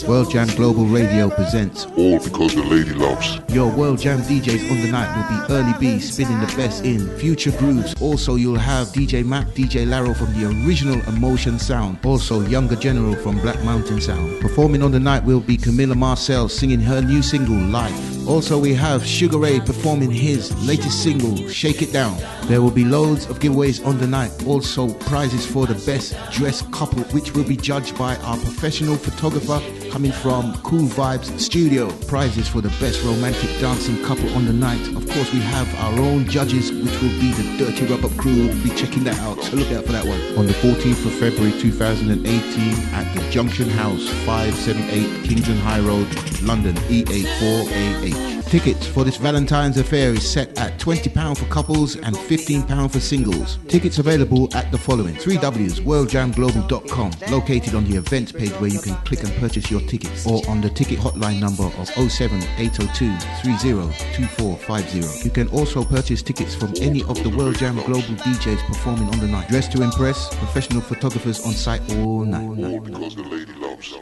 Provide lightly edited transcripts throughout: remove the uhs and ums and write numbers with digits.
World Jam Global Radio presents All Because the Lady Loves. Your World Jam DJs on the night will be Early B spinning the best in future grooves. Also you'll have DJ Mac, DJ Laro from the original Emotion Sound. Also Younger General from Black Mountain Sound. Performing on the night will be Camilla Marcel singing her new single Life. Also we have Sugar Ray performing his latest single Shake It Down. There will be loads of giveaways on the night. Also prizes for the best dressed couple, which will be judged by our professional photographer coming from Cool Vibes Studio. Prizes for the best romantic dancing couple on the night. Of course we have our own judges, which will be the Dirty Rubber crew. We'll be checking that out, so look out for that one. On the 14th of February 2018 at the Junction House, 578 Kingston High Road, London, E84AH. Tickets for this Valentine's affair is set at £20 for couples and £15 for singles. Tickets available at the following: 3Ws worldjamglobal.com, located on the events page where you can click and purchase your tickets, or on the ticket hotline number of 07802 302450. You can also purchase tickets from any of the World Jam Global DJs performing on the night. Dressed to impress, professional photographers on site all night. All because the lady loves.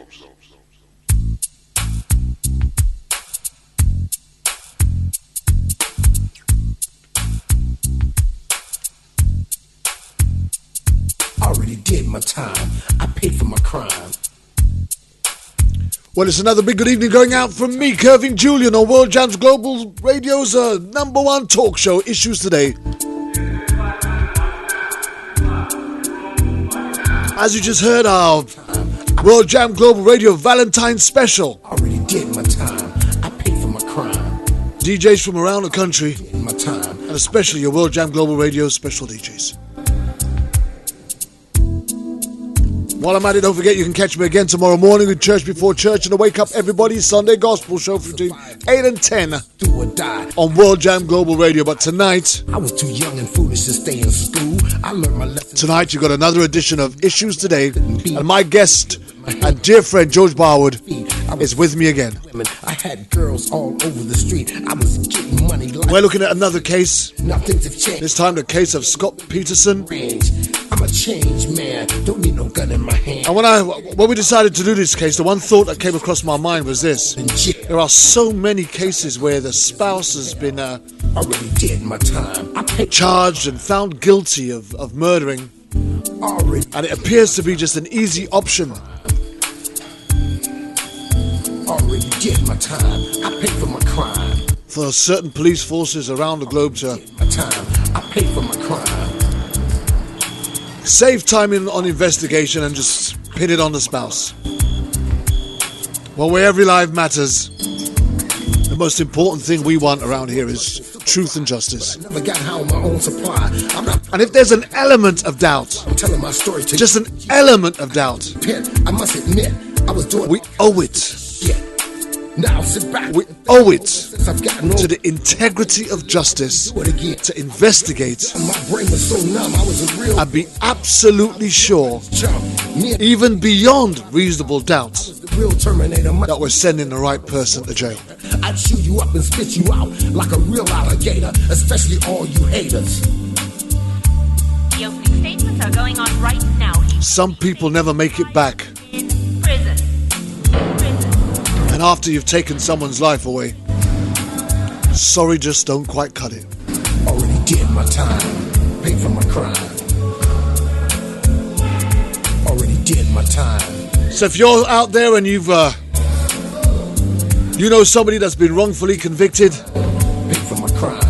Already did my time. I paid for my crime. Well, it's another big good evening going out from me, Kervin, Julien, on World Jam's Global Radio's #1 talk show, Issues Today. As you just heard, our World Jam Global Radio Valentine's Special. Already did my time. I paid for my crime. DJs from around the country, Did my time. and especially your World Jam Global Radio special DJs. While I'm at it, don't forget you can catch me again tomorrow morning with Church Before Church and the Wake Up Everybody Sunday Gospel Show between 8 and 10 Do or die. on World Jam Global Radio. But tonight I was too young and foolish to stay in school. I learned my lesson. you got another edition of Issues Today, and my guest and dear friend George Barwood is with me again. Women. I had girls all over the street. I was getting money like We're looking at another case, nothing's have changed. this time the case of Scott Peterson. I'm a changed man. Don't need no gun in my hand. And when we decided to do this case, the one thought that came across my mind was this: there are so many cases where the spouse has been Already did my time. I paid. charged and found guilty of murdering, Already. and it appears to be just an easy option. Already did my time. I paid for my crime. For certain police forces around the globe to My time. I paid for my crime. save time on investigation and just pin it on the spouse. Well, where every life matters, the most important thing we want around here is truth and justice. Never got how my own supply. I'm not. And if there's an element of doubt, I'm telling my story to just an element of doubt, pit. I must admit, I was doing we owe it. yeah. Now sit back. We owe it Since I've gotten to older, the integrity of justice do it again. to investigate My brain was so numb. I was a real and be absolutely sure, chump. Me and even beyond reasonable doubt, the real Terminator. that we're sending the right person to jail. I'd chew you up and spit you out like a real alligator, especially all you haters. The opening statements are going on right now. He's Some people never make it back, in prison. and after you've taken someone's life away, sorry just don't quite cut it. Already did my time. Paid for my crime. Already did my time. So if you're out there and you've you know somebody that's been wrongfully convicted, Paid for my crime.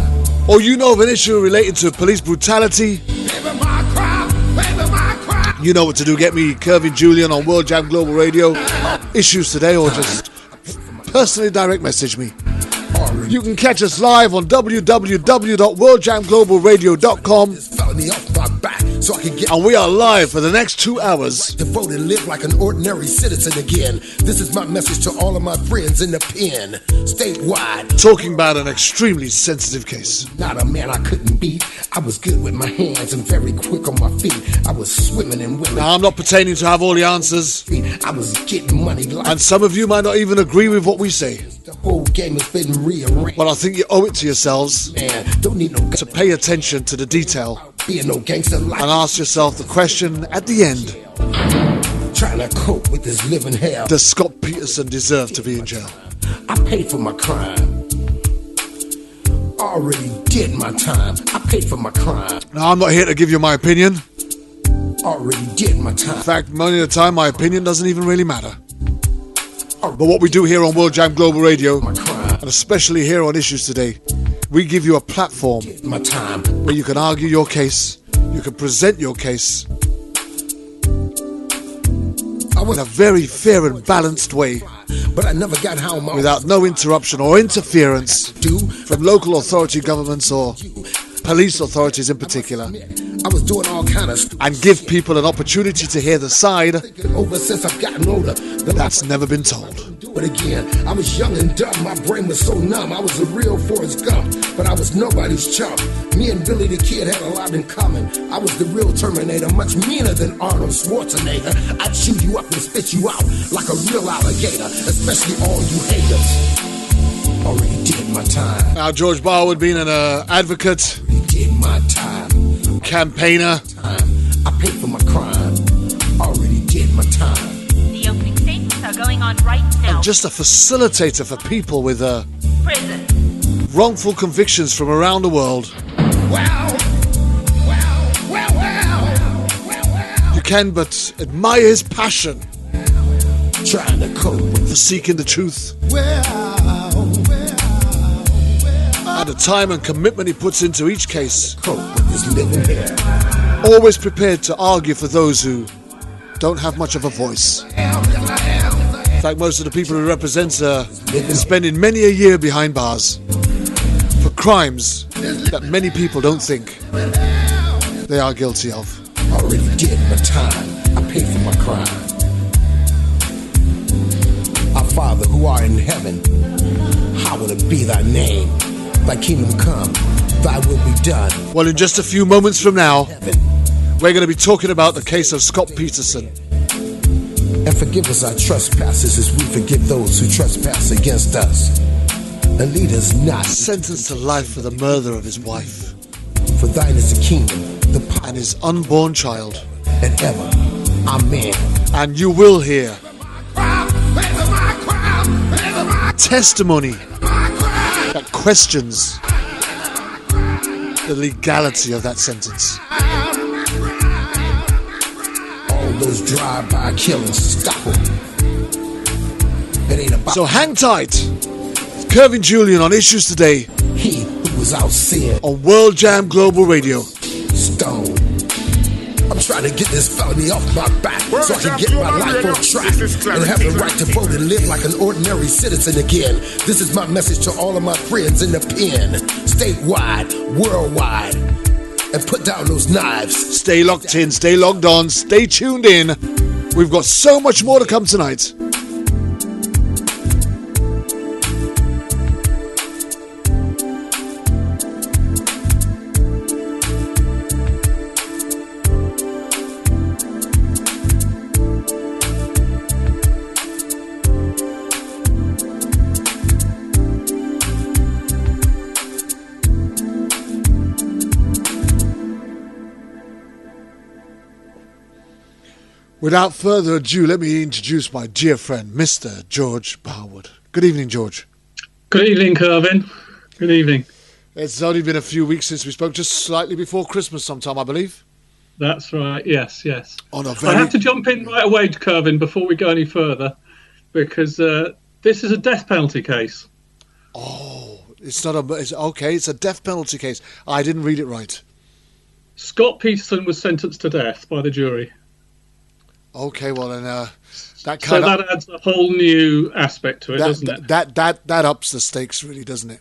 or you know of an issue related to police brutality, Paid for my crime. Paid for my crime. you know what to do. Get me, Kervin, Julien, on World Jam Global Radio, Issues Today, or just personally direct message me. Already You can catch us live on www.worldjamglobalradio.com, felony off my back so I can get and we are live for the next 2 hours. to vote and live like an ordinary citizen again. This is my message to all of my friends in the pen, statewide. Talking about an extremely sensitive case. Not a man I couldn't beat. I was good with my hands and very quick on my feet. I was swimming in women. Now, I'm not pretending to have all the answers, I was getting money like and some of you might not even agree with what we say, the whole game has been rearranged. but I think you owe it to yourselves Man, don't need no to pay attention to the detail being no gangster like and ask yourself the question at the end: trying to cope with this living hell. Does Scott Peterson deserve to be in jail? I paid for my crime. Already did my time. I paid for my crime. Now, I'm not here to give you my opinion. Already did my time. In fact, most of the time, my opinion doesn't even really matter. But what we do here on World Jam Global Radio, and especially here on Issues Today, we give you a platform My time. where you can argue your case, you can present your case in a very fair and balanced way, But I never got how my without no interruption or interference from local authority governments or police authorities in particular, I was doing all kind of stupid and give people an opportunity to hear the side over since I've gotten older. that's never been told. Do it again. I was young and dumb. My brain was so numb. I was a real Forrest Gump, but I was nobody's chump. Me and Billy the Kid had a lot in common. I was the real Terminator, much meaner than Arnold Schwarzenegger. I'd chew you up and spit you out like a real alligator, especially all you haters. Already did my time. Now, George Barwood being an advocate, Already did my time. campaigner, I paid for my crime. Already did my time. The opening statements are going on right now. just a facilitator for people with Prison. wrongful convictions from around the world. You can but admire his passion Trying to cope with for seeking the truth and the time and commitment he puts into each case. this living here. Always prepared to argue for those who don't have much of a voice. In fact, most of the people he represents are spending many a year behind bars for crimes that many people don't think they are guilty of. Already did my time. I paid for my crime. Our Father who art in heaven, hallowed be thy name. Thy kingdom come, thy will be done. Well, in just a few moments from now, we're going to be talking about the case of Scott Peterson. And forgive us our trespasses as we forgive those who trespass against us. And lead us not. Sentenced to life for the murder of his wife For thine is the kingdom, the power, and his unborn child. and ever. Amen. And you will hear testimony that questions the legality of that sentence. All those drive-by killings, stop them. It ain't about So hang tight. It's Kervin Julien on Issues Today he who was out sin, on World Jam Global Radio. stone. I'm trying to get this felony off my back so I can get my life on track and have the right to vote and live like an ordinary citizen again. This is my message to all of my friends in the pen, statewide, worldwide, and put down those knives. Stay locked in, stay logged on, stay tuned in. We've got so much more to come tonight. Without further ado, let me introduce my dear friend, Mr. George Barwood. Good evening, George. Good evening, Kervin. Good evening. It's only been a few weeks since we spoke, just slightly before Christmas sometime, I believe. That's right. Yes, yes. On a I very... have to jump in right away, Kervin, before we go any further, because this is a death penalty case. Oh, it's not a... It's, okay, it's a death penalty case. I didn't read it right. Scott Peterson was sentenced to death by the jury. Okay, well then, that So kind that adds a whole new aspect to it, doesn't it? That ups the stakes, really, doesn't it?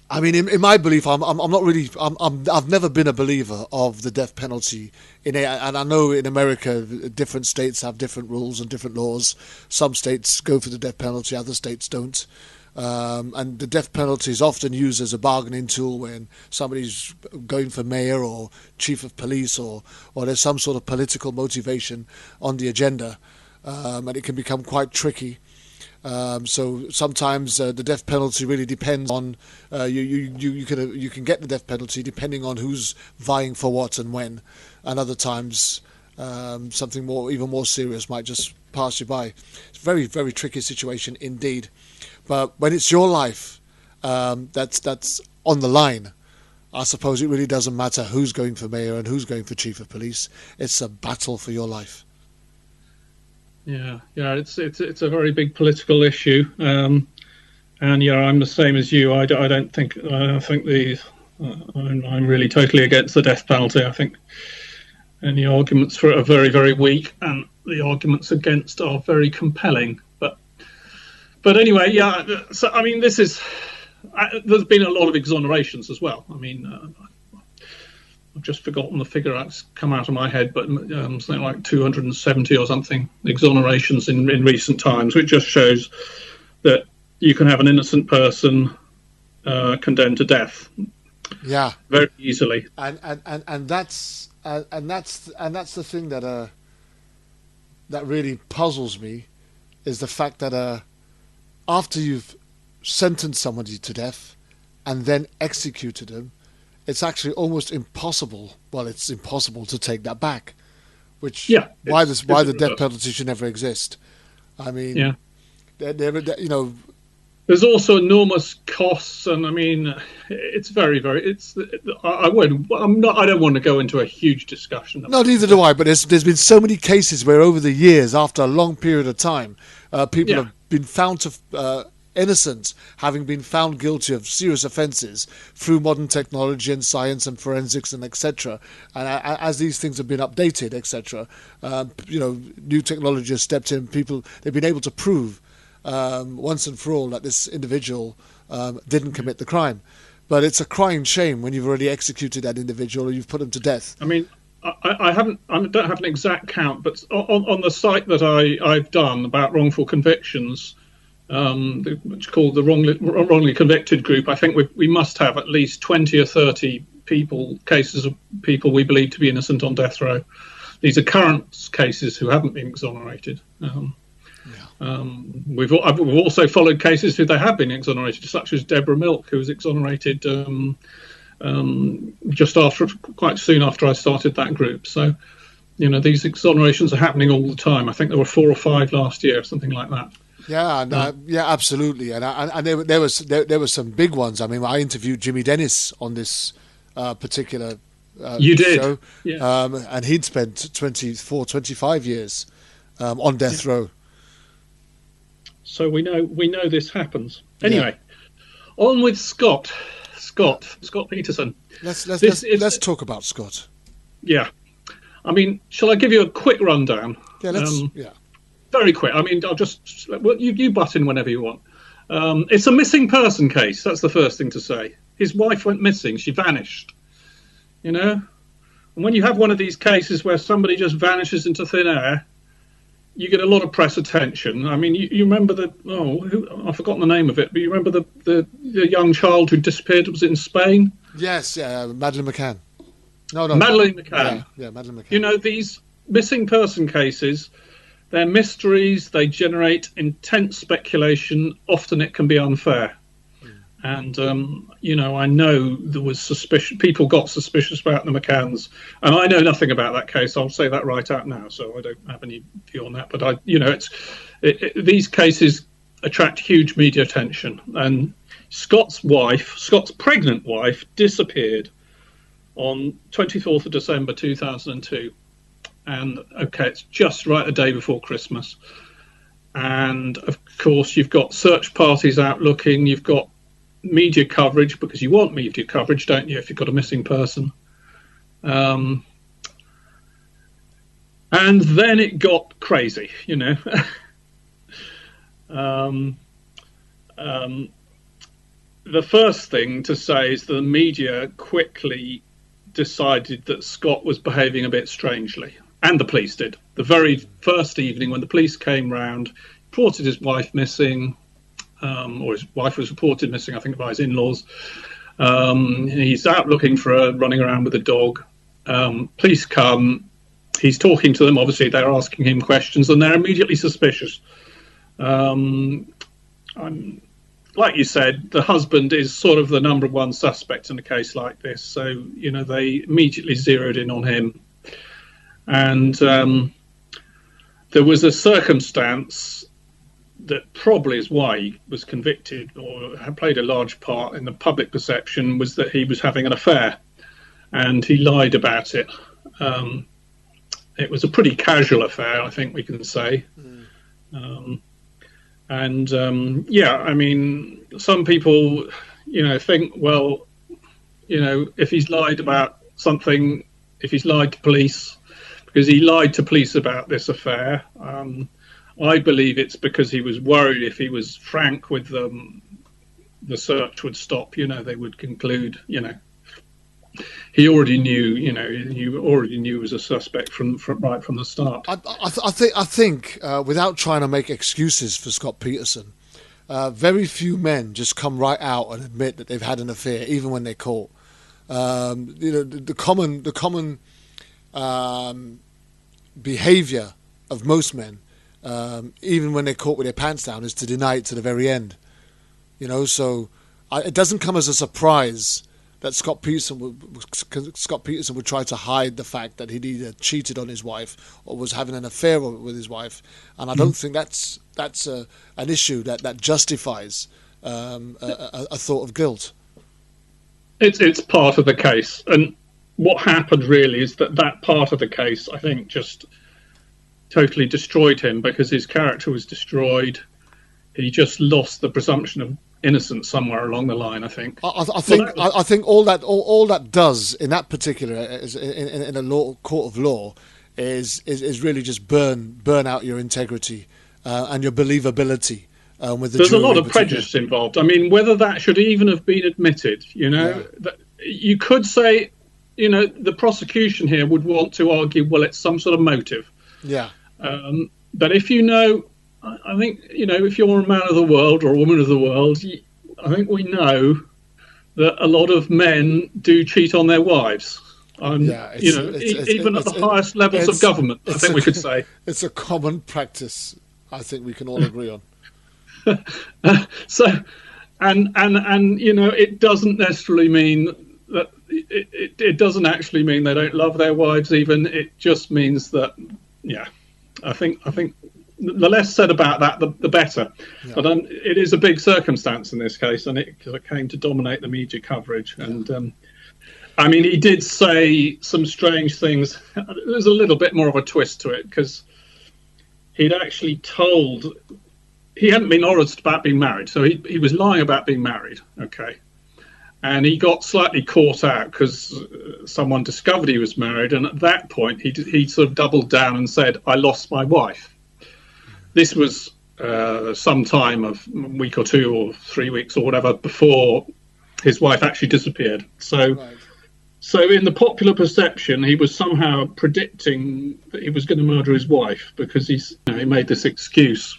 I mean, in my belief, I'm not really. I've never been a believer of the death penalty. And I know in America, different states have different rules and different laws. Some states go for the death penalty, other states don't. And the death penalty is often used as a bargaining tool when somebody's going for mayor or chief of police or there's some sort of political motivation on the agenda, and it can become quite tricky. So sometimes the death penalty really depends on you can get the death penalty depending on who's vying for what and when, and other times something even more serious might just pass you by. It's a very, very tricky situation indeed. But when it's your life that's on the line, I suppose it really doesn't matter who's going for mayor and who's going for chief of police. It's a battle for your life. Yeah, it's a very big political issue, and I'm the same as you. I think I'm really totally against the death penalty. I think any arguments for it are very, very weak, and the arguments against are very compelling. But anyway, yeah. So I mean, this is. There's been a lot of exonerations as well. I mean, I've just forgotten the figure that's come out of my head, but something like 270 or something exonerations in recent times, which just shows that you can have an innocent person condemned to death. Yeah, very easily. And that's the thing that really puzzles me, is the fact that after you've sentenced somebody to death and then executed them, it's actually almost impossible. Well, it's impossible to take that back. Why the death penalty should never exist. I mean, there's also enormous costs, and I mean, it's very, very. I don't want to go into a huge discussion. No, neither do I. But there's been so many cases where over the years, after a long period of time, people have been found to. Innocent, having been found guilty of serious offences through modern technology and science and forensics and etc. And as these things have been updated, etc., new technology has stepped in. They've been able to prove once and for all that this individual didn't commit the crime. But it's a crying shame when you've already executed that individual or you've put him to death. I mean, I don't have an exact count, but on the site that I've done about wrongful convictions. Which is called the wrongly convicted group. I think we must have at least 20 or 30 cases of people we believe to be innocent on death row. These are current cases who haven't been exonerated. We've also followed cases who they have been exonerated, such as Deborah Milk, who was exonerated quite soon after I started that group. So, these exonerations are happening all the time. I think there were 4 or 5 last year, something like that. Yeah, absolutely, and there was some big ones. I mean, I interviewed Jimmy Dennis on this particular show, and he'd spent 24, 25 years on death row. So we know this happens. Anyway, on with Scott Peterson. Let's talk about Scott. Yeah, I mean, shall I give you a quick rundown? Yeah, Very quick. I mean, you butt in whenever you want. It's a missing person case. That's the first thing to say. His wife went missing. She vanished. And when you have one of these cases where somebody just vanishes into thin air, you get a lot of press attention. I mean, you remember I've forgotten the name of it, but you remember the young child who disappeared? Was it in Spain? Yes, Madeleine McCann. No. Madeleine McCann. Yeah, Madeleine McCann. These missing person cases, they're mysteries. They generate intense speculation. Often it can be unfair. And, I know there was suspicion. People got suspicious about the McCanns. And I know nothing about that case. I'll say that right out now. So I don't have any view on that. But, these cases attract huge media attention. And Scott's pregnant wife, disappeared on 24th of December 2002. And it's just right the day before Christmas. And of course, you've got search parties out looking, you've got media coverage, because you want media coverage, don't you, if you've got a missing person. And then it got crazy, The first thing to say is the media quickly decided that Scott was behaving a bit strangely. And the police did. The very first evening when the police came round, reported his wife missing, or his wife was reported missing, I think, by his in-laws. He's out looking for her, running around with a dog. Police come. He's talking to them. Obviously, they're asking him questions, and they're immediately suspicious. Like you said, the husband is sort of the number one suspect in a case like this. So, they immediately zeroed in on him. And there was a circumstance that probably is why he was convicted, or had played a large part in the public perception, was that he was having an affair, and he lied about it. It was a pretty casual affair, I think we can say. Yeah, I mean, some people, think, well, if he's lied about something, if he's lied to police, because he lied to police about this affair, I believe it's because he was worried if he was frank with them, the search would stop. They would conclude, he already knew, he already knew he was a suspect from right from the start. I think without trying to make excuses for Scott Peterson, very few men just come right out and admit that they've had an affair, even when they're caught. The common behaviour of most men, even when they're caught with their pants down, is to deny it to the very end. So it doesn't come as a surprise that Scott Peterson would try to hide the fact that he'd either cheated on his wife or was having an affair with his wife, and I don't think that's an issue that justifies a thought of guilt. It's part of the case, and what happened really is that part of the case, I think, just totally destroyed him, because his character was destroyed. He just lost the presumption of innocence somewhere along the line, I think. I think all that does in that particular in a court of law is really just burn out your integrity and your believability. There's a lot of prejudice involved. I mean, whether that should even have been admitted, that you could say, the prosecution here would want to argue, well, it's some sort of motive. Yeah. But if I think, if you're a man of the world or a woman of the world, I think we know that a lot of men do cheat on their wives. Even at the highest levels of government, I think we could say. It's a common practice, I think we can all agree on. So, and it doesn't necessarily mean that it doesn't actually mean they don't love their wives. Even it just means that, I think the less said about that, the better. Yeah. But it is a big circumstance in this case, and it came to dominate the media coverage. Yeah. And I mean, he did say some strange things. There's a little bit more of a twist to it, because he'd actually told. He hadn't been honest about being married, so he was lying about being married, okay? And he got slightly caught out because someone discovered he was married, and at that point he sort of doubled down and said, I lost my wife. This was some time of a week or 2 or 3 weeks or whatever before his wife actually disappeared. So, right. So in the popular perception, he was somehow predicting that he was going to murder his wife, because he made this excuse.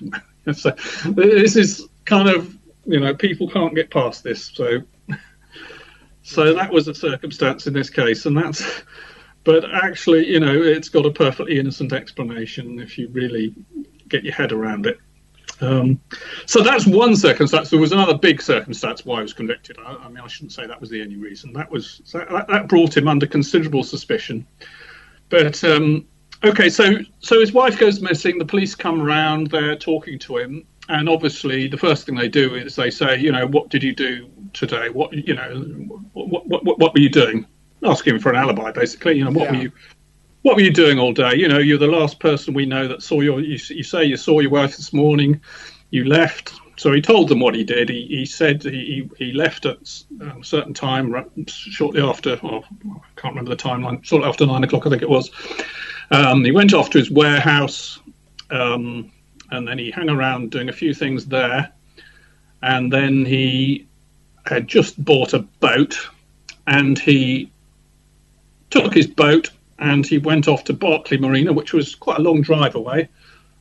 So this is kind of, people can't get past this. So that was a circumstance in this case, but actually, it's got a perfectly innocent explanation if you really get your head around it. So that's one circumstance. There was another big circumstance why he was convicted. I mean, I shouldn't say that was the only reason. That brought him under considerable suspicion. But okay, so his wife goes missing. The police come around. They're talking to him, and obviously, the first thing they do is they say, what did you do today? What were you doing? Asking him for an alibi, basically. What were you doing all day? You're the last person we know that saw you say you saw your wife this morning. You left. So he told them what he did. He said he left at a certain time, shortly after, I can't remember the timeline, shortly after 9 o'clock, I think it was. He went off to his warehouse, and then he hung around doing a few things there. And then he had just bought a boat, and he took his boat and he went off to Berkeley Marina, which was quite a long drive away.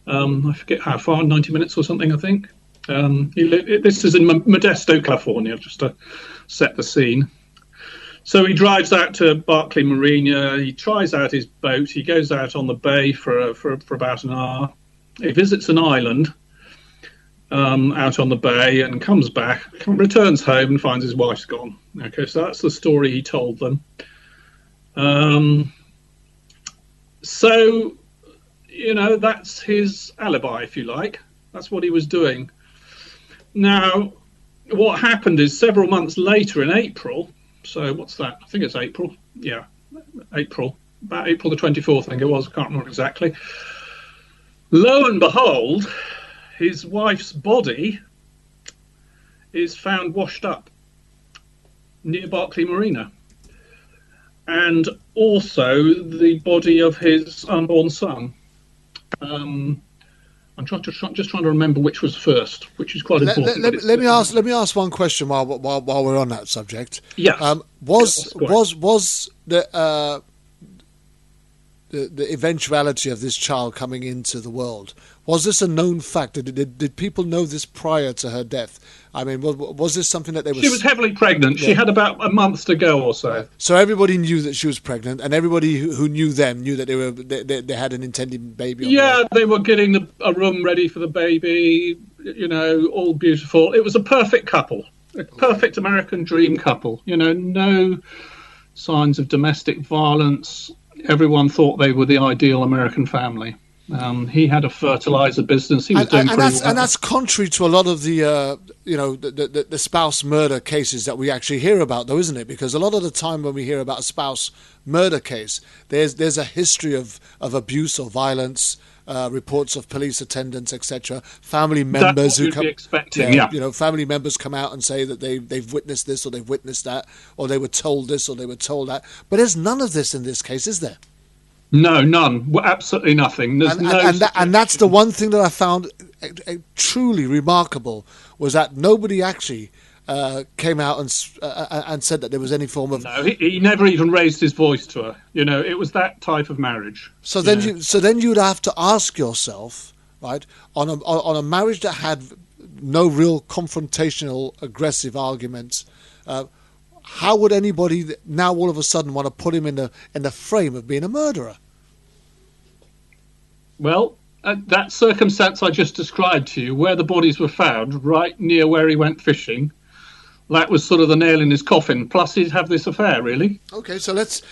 I forget how far, 90 minutes or something, I think. This is in Modesto, California, just to set the scene. So he drives out to Berkeley Marina. He tries out his boat. He goes out on the bay for about an hour. He visits an island out on the bay and comes back, returns home and finds his wife's gone. Okay, so that's the story he told them. So, that's his alibi, if you like. That's what he was doing. Now, what happened is several months later in April, so what's that? I think it's April. Yeah, April. About April the 24th, I think it was. I can't remember exactly. Lo and behold, his wife's body is found washed up near Berkeley Marina. And also the body of his unborn son. I'm just trying to remember which was first, which is quite important. Let me ask one question while we're on that subject. Yeah. Was the eventuality of this child coming into the world, was this a known fact? Did people know this prior to her death? I mean, was this something that they were... She was heavily pregnant. Yeah. She had about a month to go or so. So everybody knew that she was pregnant, and everybody who knew them knew that they had an intended baby. Yeah, they were getting a room ready for the baby, all beautiful. It was a perfect couple, a perfect American dream couple. No signs of domestic violence. Everyone thought they were the ideal American family. He had a fertilizer business. He was doing pretty well. And that's contrary to a lot of the, the spouse murder cases that we actually hear about, though, isn't it? Because a lot of the time when we hear about a spouse murder case, there's a history of abuse or violence, reports of police attendants, etc. Family members who come, family members come out and say that they've witnessed this or they've witnessed that, or they were told this or they were told that. But there's none of this in this case, is there? No, none. Absolutely nothing. And that's the one thing that I found truly remarkable, was that nobody actually came out and said that there was any form of... No, he never even raised his voice to her. It was that type of marriage. So then you'd have to ask yourself, right, on a marriage that had no real confrontational, aggressive arguments, how would anybody now all of a sudden want to put him in the frame of being a murderer? Well, that circumstance I just described to you, where the bodies were found, right near where he went fishing, that was sort of the nail in his coffin. Plus, he'd have this affair, really. Okay, so let's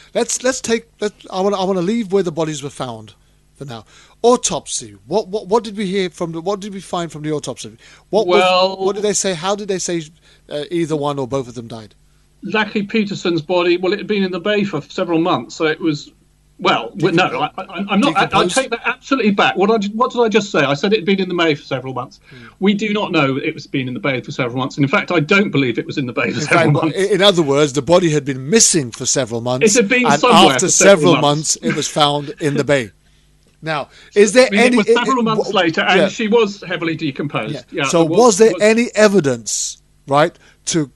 take. I want to leave where the bodies were found for now. Autopsy. What did we hear from what did we find from the autopsy? What did they say? How did they say either one or both of them died? Zachary Peterson's body, well, it had been in the bay for several months, so it was, I'm not, I take that absolutely back. What did I just say? I said it had been in the bay for several months. We do not know it was been in the bay for several months, and in fact, I don't believe it was in the bay for several months. In other words, the body had been missing for several months. It had been and somewhere after for several months, it was found in the bay. Now, is there it was several months later, and she was heavily decomposed. Yeah. So was there any evidence, right, to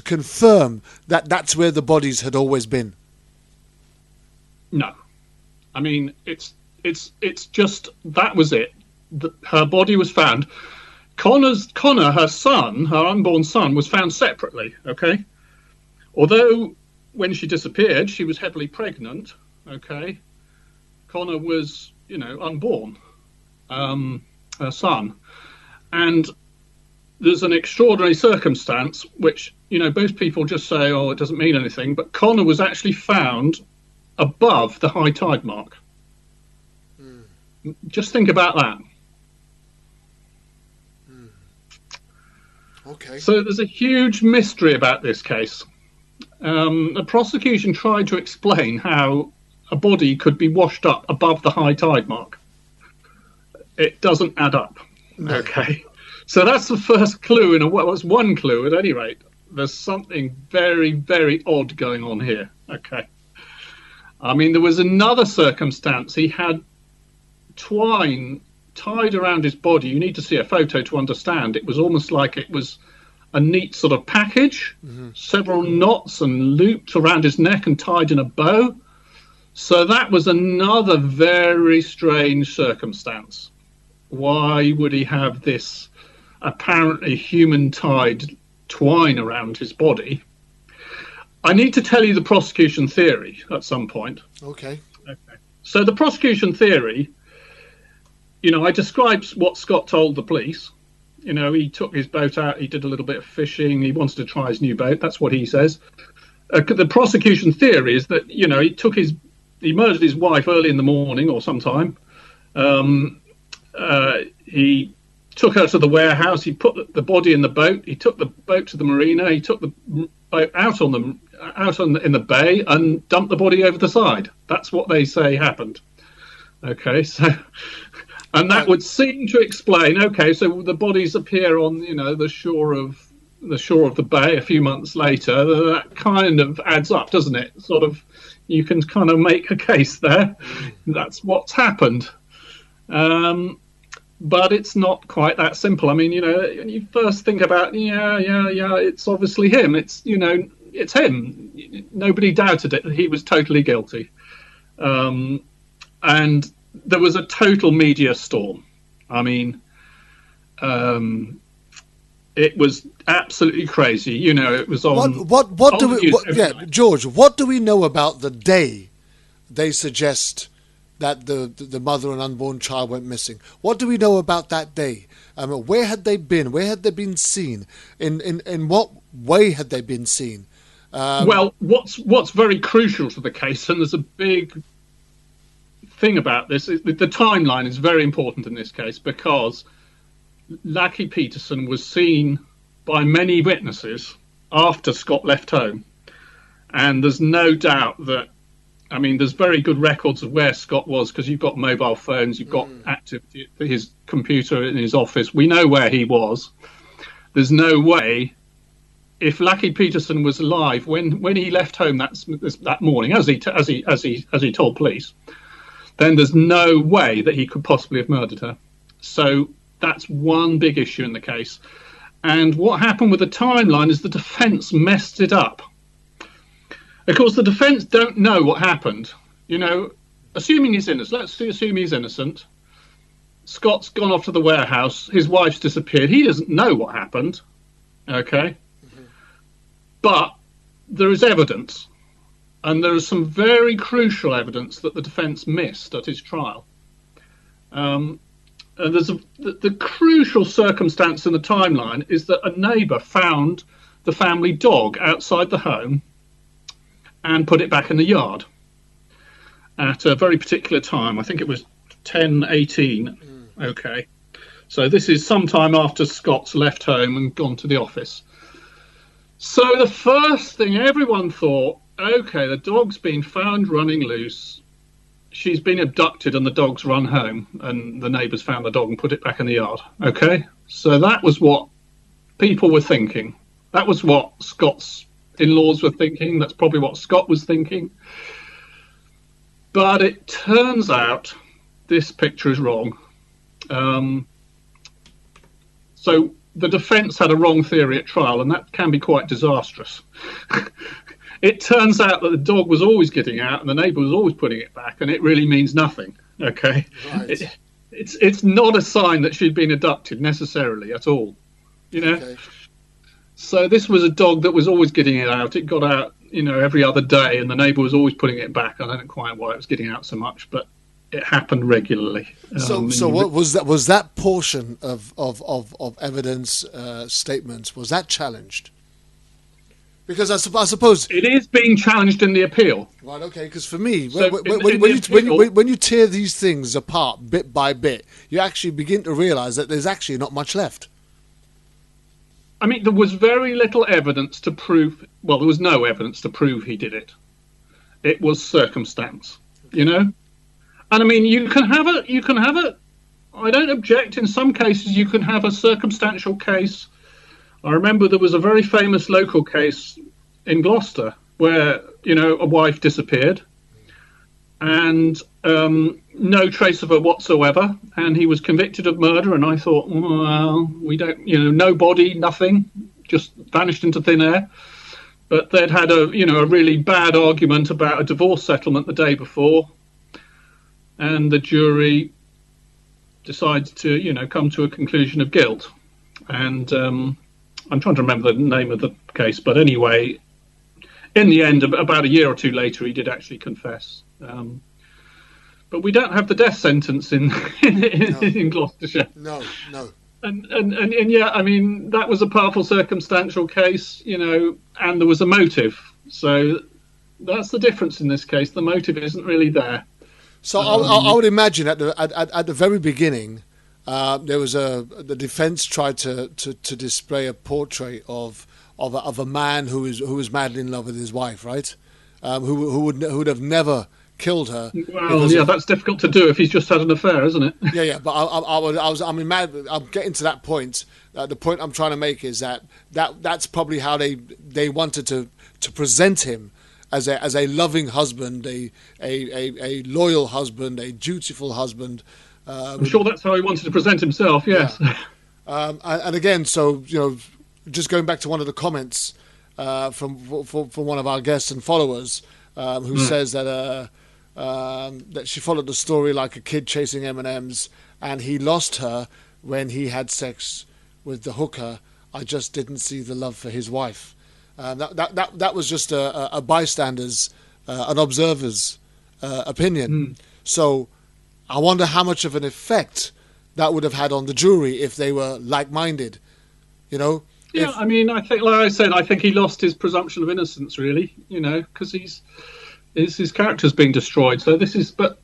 confirm that that's where the bodies had always been? No, I mean it's just that was it. Her body was found. Connor, her son, her unborn son, was found separately. Okay, although when she disappeared, she was heavily pregnant. Okay, Connor was unborn, her son, and there's an extraordinary circumstance which, most people just say, oh, it doesn't mean anything, but Connor was actually found above the high tide mark. Just think about that. Okay. So there's a huge mystery about this case. The prosecution tried to explain how a body could be washed up above the high tide mark. It doesn't add up. No. Okay. So that's the first clue, it's one clue at any rate. There's something very, very odd going on here. Okay. I mean, there was another circumstance. He had twine tied around his body. You need to see a photo to understand. It was almost like it was a neat sort of package, several knots and looped around his neck and tied in a bow. So that was another very strange circumstance. Why would he have this apparently human-tied twine around his body? I need to tell you the prosecution theory at some point. Okay. So the prosecution theory, I described what Scott told the police. He took his boat out, he did a little bit of fishing, he wanted to try his new boat. That's what he says. The prosecution theory is that, he took his he murdered his wife early in the morning or sometime. He took her to the warehouse. He put the body in the boat. He took the boat to the marina. He took the boat in the bay and dumped the body over the side. That's what they say happened. Okay, so, and that would seem to explain. Okay, so the bodies appear on the shore of the bay a few months later. That kind of adds up, doesn't it? Sort of, you can kind of make a case there. That's what's happened. But it's not quite that simple. I mean, when you first think about, it's obviously him. It's him. Nobody doubted it. He was totally guilty. And there was a total media storm. I mean, it was absolutely crazy. It was on. What do we? George, what do we know about the day they suggest that the mother and unborn child went missing? What do we know about that day? Where had they been? Where had they been seen? In what way had they been seen? Well, what's very crucial to the case, and there's a big thing about this, is the timeline is very important in this case, because Lackey Peterson was seen by many witnesses after Scott left home, and there's no doubt that. I mean, there's very good records of where Scott was, because you've got mobile phones, you've got activity, his computer in his office. We know where he was. There's no way, if Lackey Peterson was alive when he left home that morning, as he told police, then there's no way that he could possibly have murdered her. So that's one big issue in the case. And what happened with the timeline is the defence messed it up. Of course, the defence don't know what happened. Assuming he's innocent. Let's assume he's innocent. Scott's gone off to the warehouse. His wife's disappeared. He doesn't know what happened. Okay? Mm-hmm. But there is evidence. And there is some very crucial evidence that the defence missed at his trial. And there's the crucial circumstance in the timeline is that a neighbour found the family dog outside the home and put it back in the yard at a very particular time. I think it was 10:18. Okay. So this is sometime after Scott's left home and gone to the office. So the first thing everyone thought, okay, the dog's been found running loose. She's been abducted and the dog's run home, and the neighbours found the dog and put it back in the yard. Okay. So that was what people were thinking. That was what Scott's in-laws were thinking. That's probably what Scott was thinking. But it turns out this picture is wrong. So the defence had a wrong theory at trial, and that can be quite disastrous. It turns out that the dog was always getting out and the neighbour was always putting it back, and it really means nothing. Okay. Right. It's not a sign that she'd been abducted necessarily at all. Okay. So this was a dog that was always getting it out. It got out, every other day, and the neighbour was always putting it back. I don't know quite why it was getting out so much, but it happened regularly. So what was that? Was that portion of evidence statements, was that challenged? Because I suppose it is being challenged in the appeal. Right. Okay. Because for me, when you tear these things apart bit by bit, you actually begin to realise that there's actually not much left. I mean, there was very little evidence to prove. Well, there was no evidence to prove he did it. It was circumstance, And I mean, you can have a. I don't object. In some cases, you can have a circumstantial case. I remember there was a very famous local case in Gloucester where a wife disappeared, and no trace of her whatsoever, and he was convicted of murder. And I thought, well, we don't, no body, nothing, just vanished into thin air. But they'd had a really bad argument about a divorce settlement the day before, and the jury decided to, come to a conclusion of guilt. And I'm trying to remember the name of the case, but anyway, in the end, about a year or two later, he did actually confess. But we don't have the death sentence in Gloucestershire. No. And yeah, I mean, that was a powerful circumstantial case, and there was a motive. So That's the difference in this case. The motive isn't really there. So I would imagine at the very beginning, there was the defence tried to display a portrait of a man who was madly in love with his wife, right? Who would have never killed her. Well, yeah, that's difficult to do if he's just had an affair, isn't it? Yeah. But I'm getting to that point. The point I'm trying to make is that's probably how they wanted to present him as a loving husband, a loyal husband, a dutiful husband. I'm sure that's how he wanted to present himself. Yes. Yeah. And again, so just going back to one of the comments from one of our guests and followers who says that she followed the story like a kid chasing M&Ms, and he lost her when he had sex with the hooker. I just didn't see the love for his wife. That was just a bystander's, an observer's opinion. So I wonder how much of an effect that would have had on the jury if they were like-minded, Yeah, I mean, I think, like I said, I think he lost his presumption of innocence, really, because his character's being destroyed. So this is, but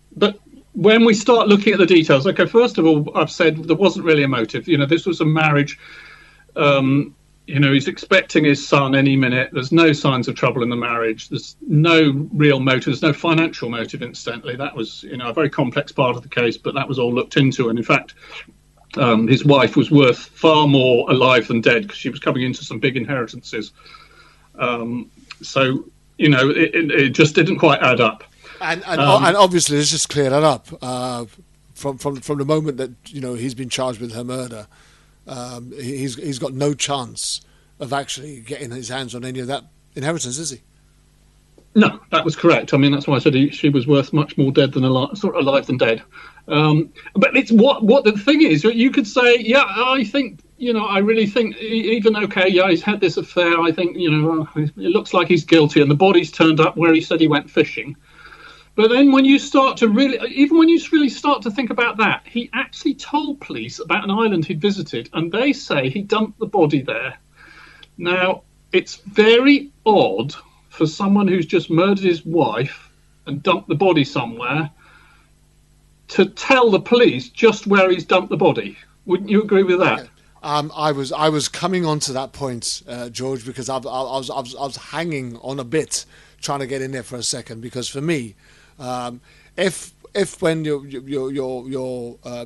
when we start looking at the details, okay, first of all, I've said there wasn't really a motive. This was a marriage. He's expecting his son any minute. There's no signs of trouble in the marriage. There's no real motive. There's no financial motive, incidentally. That was, a very complex part of the case, but that was all looked into. And in fact, his wife was worth far more alive than dead because she was coming into some big inheritances. It just didn't quite add up. And obviously, let's just clear that up. From the moment that he's been charged with her murder, he's got no chance of actually getting his hands on any of that inheritance, is he? No, that was correct. I mean, that's why I said she was worth much more dead than alive than dead. But it's what the thing is. You could say, yeah, I think, I really think, even he's had this affair. I think, it looks like he's guilty, and the body's turned up where he said he went fishing. But then when you start to really start to think about that, he actually told police about an island he'd visited, and they say he dumped the body there. Now, it's very odd for someone who's just murdered his wife and dumped the body somewhere to tell the police just where he's dumped the body. Wouldn't you agree with that? I was coming on to that point, George, because I was hanging on a bit, trying to get in there for a second, because for me, if when you're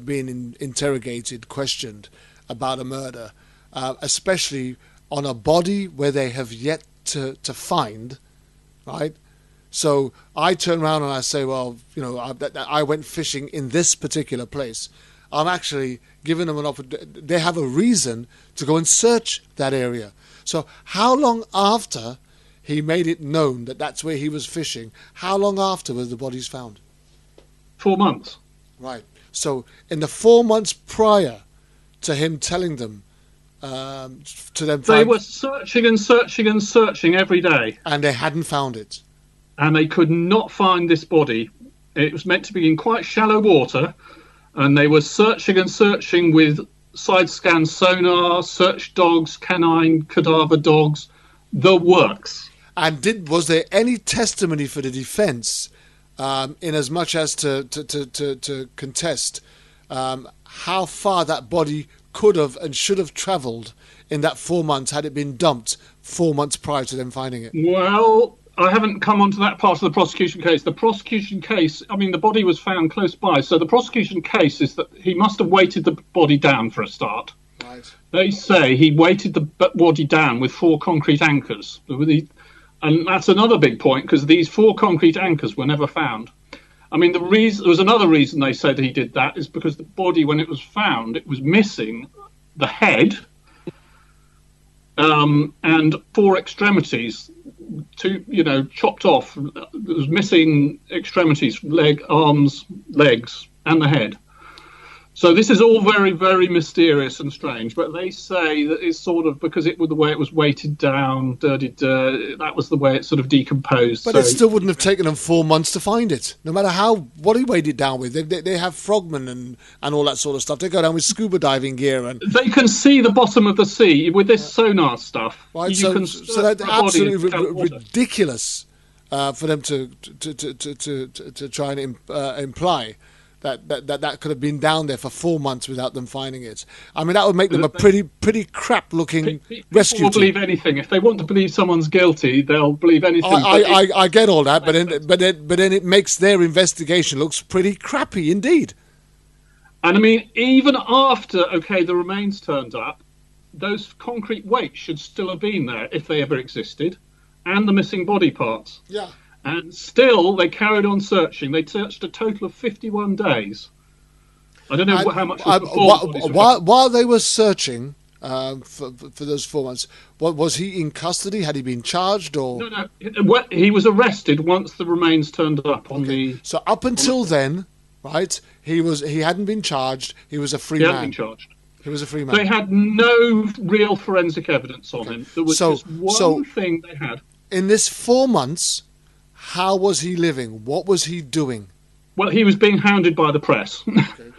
being interrogated, questioned about a murder, especially on a body where they have yet to find, right? So I turn around and I say, well, I went fishing in this particular place. I'm actually giving them an opportunity. They have a reason to go and search that area. So how long after he made it known that that's where he was fishing, how long after were the bodies found? 4 months. Right. So in the 4 months prior to him telling them, they were searching and searching and searching every day. And they hadn't found it. And they could not find this body. It was meant to be in quite shallow water, and they were searching and searching with side-scan sonar, search dogs, canine, cadaver dogs, the works. And was there any testimony for the defence, in as much as to contest how far that body could have and should have travelled in that 4 months had it been dumped 4 months prior to them finding it? Well, I haven't come on to that part of the prosecution case. The prosecution case, I mean, the body was found close by. So the prosecution case is that he must have weighted the body down for a start. Right. They say he weighted the body down with 4 concrete anchors. And that's another big point, because these 4 concrete anchors were never found. I mean, there was another reason they said he did that is because the body, when it was found, it was missing the head and 4 extremities, chopped off. It was missing extremities, arms, legs, and the head. So this is all very, very mysterious and strange. But they say that it's sort of because the way it was weighted down, that was the way it sort of decomposed. But it still wouldn't have taken them 4 months to find it, no matter what he weighed it down with. They have frogmen and all that sort of stuff. They go down with scuba diving gear and they can see the bottom of the sea with this sonar stuff. Right, so that's absolutely ridiculous for them to try and imply that could have been down there for 4 months without them finding it. I mean, that would make them a pretty crap-looking rescue team. People will believe team. anything. If they want to believe someone's guilty, they'll believe anything. I get all that, but then it makes their investigation looks pretty crappy indeed. And I mean, even after, the remains turned up, those concrete weights should still have been there if they ever existed, and the missing body parts. Yeah. And still, they carried on searching. They searched a total of 51 days. I don't know how much was before. While they were searching for those 4 months, was he in custody? Had he been charged? Or No. He was arrested once the remains turned up on the. So up until then, right? He hadn't been charged. He was a free man. He hadn't been charged. He was a free man. They had no real forensic evidence on him. There was just one thing they had. In this 4 months, how was he living? What was he doing? Well, he was being hounded by the press. Okay.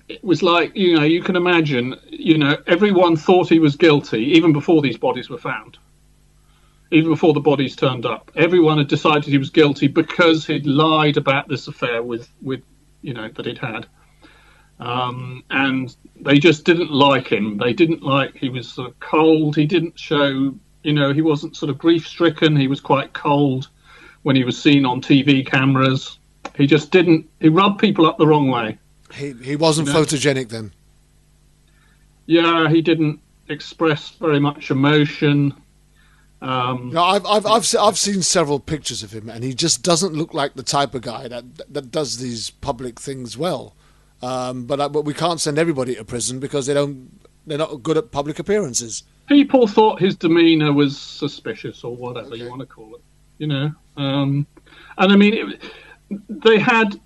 It was like, you can imagine, everyone thought he was guilty even before these bodies were found. Even before the bodies turned up. Everyone had decided he was guilty because he'd lied about this affair with that he'd had. And they just didn't like him. They didn't like, he was sort of cold. He didn't show, he wasn't sort of grief-stricken. He was quite cold when he was seen on TV cameras. He just didn't, he rubbed people up the wrong way. He wasn't photogenic then? Yeah, he didn't express very much emotion. No, I've seen several pictures of him, and he just doesn't look like the type of guy that does these public things well. But we can't send everybody to prison because they're not good at public appearances. People thought his demeanour was suspicious, or whatever you want to call it. And I mean, they had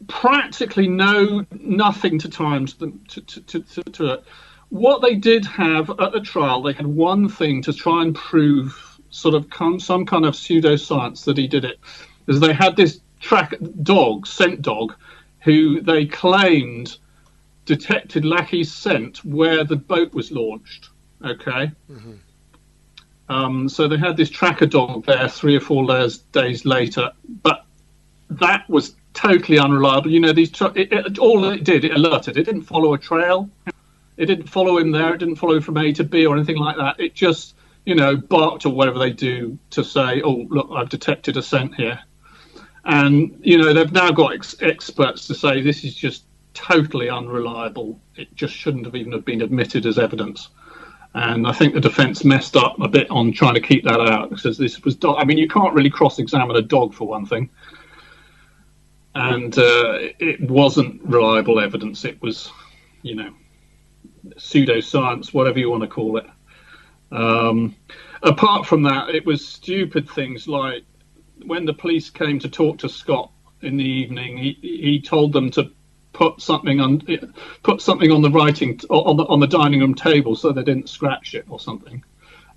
practically nothing to time them to it. What they did have at the trial, they had one thing to try and prove sort of some kind of pseudoscience that he did it. Is they had this scent dog, who they claimed detected Lackey's scent where the boat was launched. Okay. Mm-hmm. So they had this tracker dog there 3 or 4 days later, but that was totally unreliable. All it did, it alerted. It didn't follow a trail. It didn't follow him there. It didn't follow him from A to B or anything like that. It just, barked or whatever they do to say, oh, look, I've detected a scent here. And, they've now got experts to say this is just totally unreliable. It just shouldn't have even have been admitted as evidence. And I think the defence messed up a bit on trying to keep that out because this was dog. I mean, you can't really cross-examine a dog for one thing. And it wasn't reliable evidence. It was, pseudoscience, whatever you want to call it. Apart from that, it was stupid things like when the police came to talk to Scott in the evening, he told them to put something on the dining room table so they didn't scratch it or something.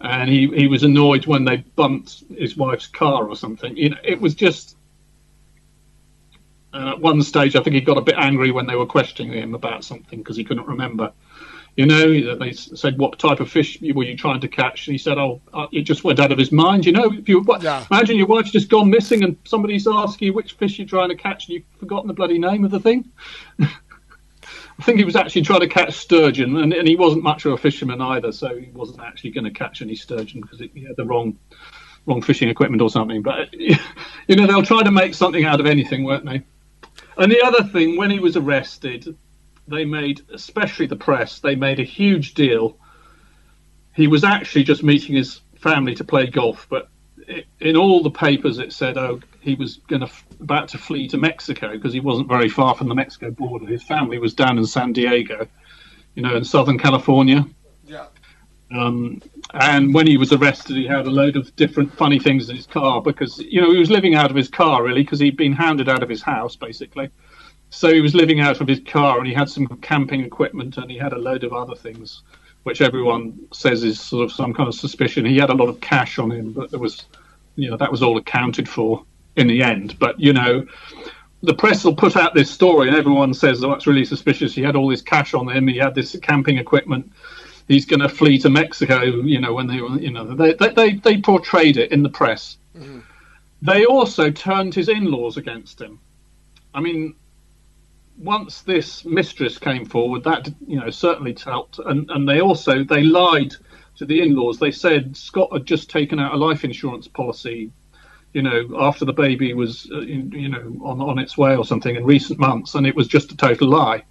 And he was annoyed when they bumped his wife's car or something. It was just. At one stage, I think he got a bit angry when they were questioning him about something because he couldn't remember. They said, what type of fish were you trying to catch? And he said, it just went out of his mind. Imagine your wife's just gone missing and somebody's asking you which fish you're trying to catch and you've forgotten the bloody name of the thing. I think he was actually trying to catch sturgeon, and he wasn't much of a fisherman either, so he wasn't actually going to catch any sturgeon because he had the wrong fishing equipment or something. But, they'll try to make something out of anything, won't they? And the other thing, when he was arrested, they made, especially the press, they made a huge deal. He was actually just meeting his family to play golf, but in all the papers it said, he was about to flee to Mexico because he wasn't very far from the Mexico border. His family was down in San Diego, in Southern California. Yeah. And when he was arrested, he had a load of different funny things in his car because, he was living out of his car, really, because he'd been hounded out of his house, basically. So he was living out of his car and he had some camping equipment and he had a load of other things, which everyone says is sort of some kind of suspicion. He had a lot of cash on him, but there was, that was all accounted for in the end. But, the press will put out this story and everyone says, oh, that's really suspicious. He had all this cash on him. He had this camping equipment. He's going to flee to Mexico, when they were, they portrayed it in the press. Mm-hmm. They also turned his in-laws against him. I mean, once this mistress came forward, that certainly helped. And they lied to the in-laws. They said Scott had just taken out a life insurance policy, after the baby was, on its way or something in recent months, and it was just a total lie.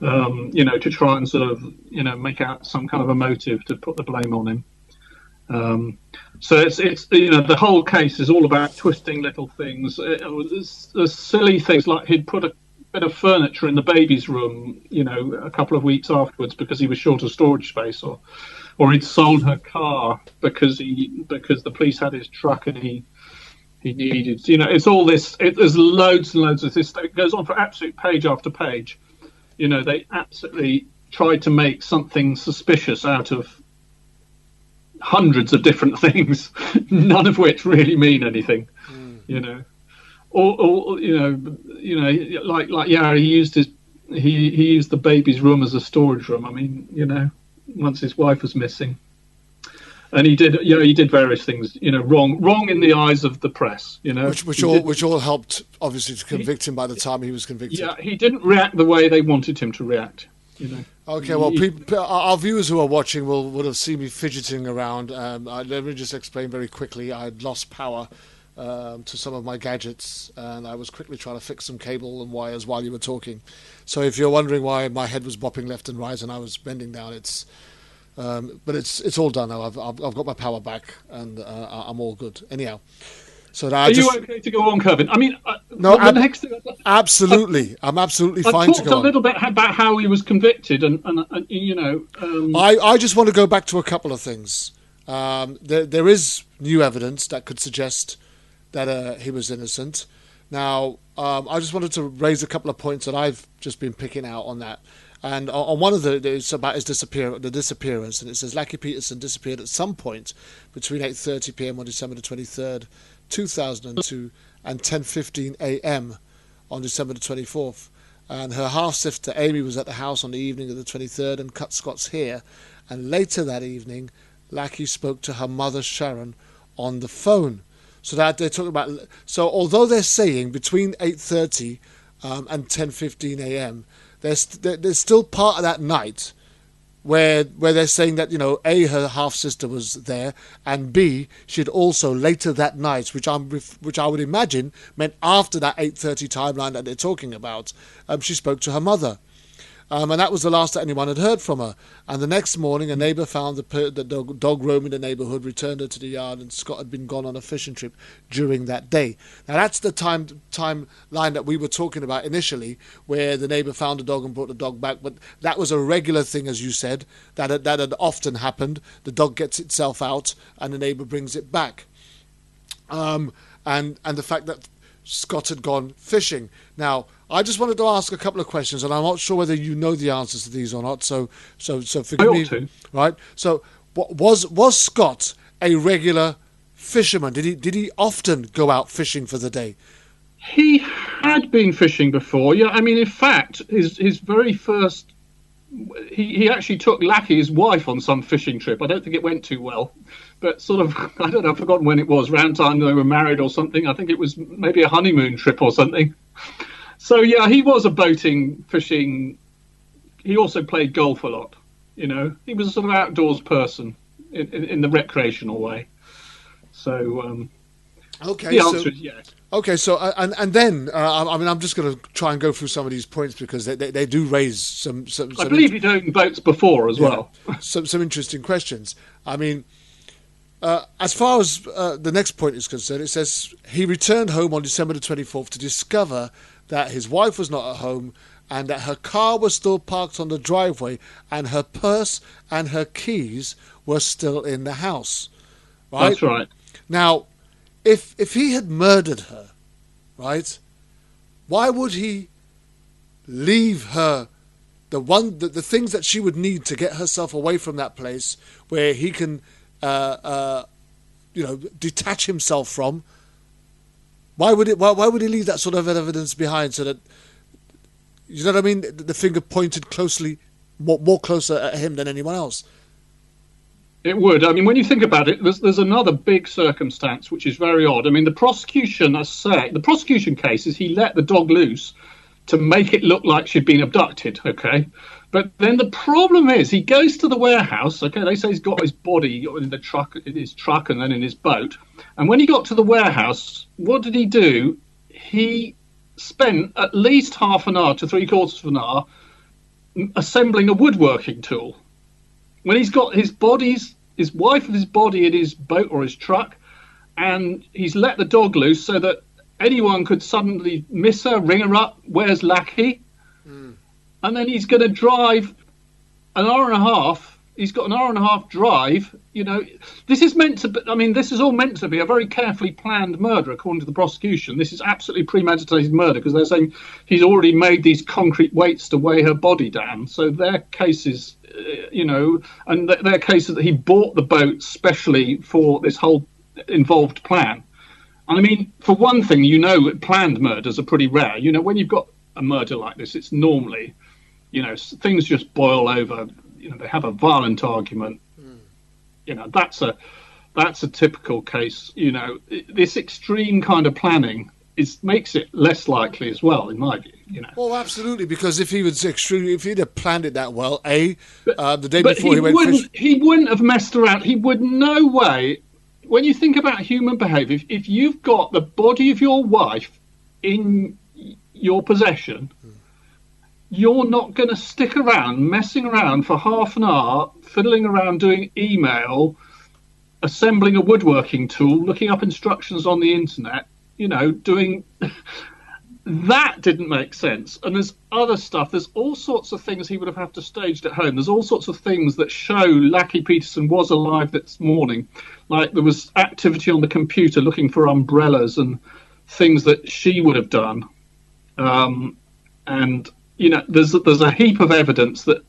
To try and sort of, make out some kind of a motive to put the blame on him. So it's the whole case is all about twisting little things. There's silly things like he'd put a bit of furniture in the baby's room, a couple of weeks afterwards because he was short of storage space, or he'd sold her car because the police had his truck and he needed. It's all this. There's loads and loads of this. It goes on for absolute page after page. They absolutely tried to make something suspicious out of hundreds of different things, none of which really mean anything. Or he used he used the baby's room as a storage room. I mean, once his wife was missing, and he did various things, wrong in the eyes of the press, which all helped obviously to convict him by the time he was convicted. Yeah, he didn't react the way they wanted him to react. Okay, well, our viewers who are watching would have seen me fidgeting around. Let me just explain very quickly. I had lost power to some of my gadgets, and I was quickly trying to fix some cable and wires while you were talking. So if you're wondering why my head was bopping left and right and I was bending down, but it's all done now. I've got my power back, and I'm all good. Anyhow. So now you okay to go on, Kervin? I mean, no, absolutely. I'm absolutely fine to go on. I talked a little bit about how he was convicted, and I just want to go back to a couple of things. There is new evidence that could suggest that he was innocent. Now, I just wanted to raise a couple of points that I've just been picking out on that. And on one of it's about his disappearance, and it says Lackey Peterson disappeared at some point between 8:30 p.m. on December the 23rd, 2002, and 10:15 a.m. on December the 24th. And her half-sister Amy was at the house on the evening of the 23rd and cut Scott's hair. And later that evening, Lackey spoke to her mother Sharon on the phone. So that they're talking about. So although they're saying between 8:30 and 10:15 a.m., there's still part of that night where they're saying that, A, her half-sister was there, and B, she'd also later that night, which I would imagine meant after that 8:30 timeline that they're talking about, she spoke to her mother. And that was the last that anyone had heard from her. And the next morning, a neighbour found the dog roaming the neighbourhood, returned her to the yard, and Scott had been gone on a fishing trip during that day. Now, that's the timeline that we were talking about initially, where the neighbour found the dog and brought the dog back. But that was a regular thing, as you said, that had often happened. The dog gets itself out, and the neighbour brings it back. And the fact that Scott had gone fishing. Now, I just wanted to ask a couple of questions, and I'm not sure whether you know the answers to these or not. So forgive me. Right. So, was Scott a regular fisherman? Did he often go out fishing for the day? He had been fishing before. Yeah, I mean, in fact, his very first. He actually took Lackey, his wife, on some fishing trip. I don't think it went too well, but sort of, I don't know, I've forgotten when it was, around time they were married or something. I think it was maybe a honeymoon trip or something. So, yeah, he was a boating, fishing. He also played golf a lot, He was a sort of outdoors person in the recreational way. So, okay, the answer is yes. Okay, so and then I'm just going to try and go through some of these points because they do raise some I believe he'd owned boats before as well. some interesting questions. I mean, as far as the next point is concerned, it says he returned home on December the 24th to discover that his wife was not at home and that her car was still parked on the driveway and her purse and her keys were still in the house. Right? That's right. Now, if he had murdered her, right, why would he leave her the things that she would need to get herself away from that place where he can detach himself from? Why would he leave that sort of evidence behind so that, you know what I mean, the finger pointed closely, more closer at him than anyone else? It would. I mean, when you think about it, there's another big circumstance which is very odd. I mean, the prosecution case is he let the dog loose to make it look like she'd been abducted, okay? But then the problem is he goes to the warehouse, okay? They say he's got his body in his truck and then in his boat. And when he got to the warehouse, what did he do? He spent at least half an hour to 3/4 of an hour assembling a woodworking tool. When he's got his wife of his body in his boat or his truck, and he's let the dog loose so that anyone could suddenly miss her, ring her up, where's Lackey? And then he's going to drive an hour and a half. He's got an hour and a half drive. You know, this is meant to be, I mean, this is all meant to be a very carefully planned murder, according to the prosecution. This is absolutely premeditated murder because they're saying he's already made these concrete weights to weigh her body down. So their case is, you know, and their case is that he bought the boat specially for this whole involved plan. And I mean, for one thing, you know, planned murders are pretty rare. You know, when you've got a murder like this, it's normally, you know, things just boil over. You know, they have a violent argument. You know, that's a typical case. You know, this extreme kind of planning makes it less likely as well, in my view. You know. Well, absolutely, because if he'd have planned it that well, the day before he went fishing, he wouldn't have messed around. He would no way. When you think about human behaviour, if you've got the body of your wife in your possession, you're not going to stick around messing around for half an hour, fiddling around doing email, assembling a woodworking tool, looking up instructions on the internet, you know, doing... That didn't make sense. And there's other stuff. There's all sorts of things he would have had to staged at home. There's all sorts of things that show Lackey Peterson was alive this morning. Like there was activity on the computer looking for umbrellas and things that she would have done. And, you know, there's a heap of evidence that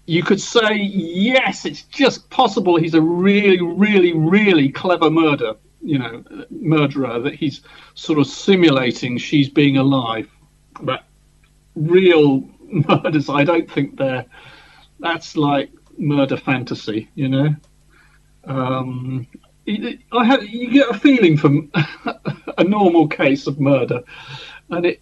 you could say, yes, it's just possible he's a really, really, really clever murderer, that he's sort of simulating she's being alive. But real murders, I don't think that's like murder fantasy, you know. You get a feeling from a normal case of murder, and it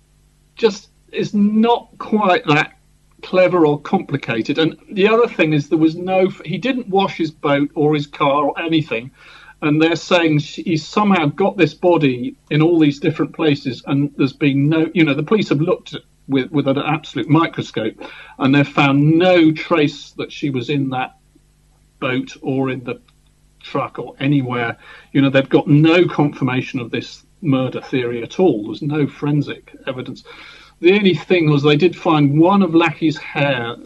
just is not quite that clever or complicated. And the other thing is he didn't wash his boat or his car or anything, and they're saying he's somehow got this body in all these different places, and there's been no, the police have looked at with an absolute microscope, and they've found no trace that she was in that boat or in the truck or anywhere. They've got no confirmation of this murder theory at all. There's no forensic evidence. The only thing was they did find one of Lackey's hair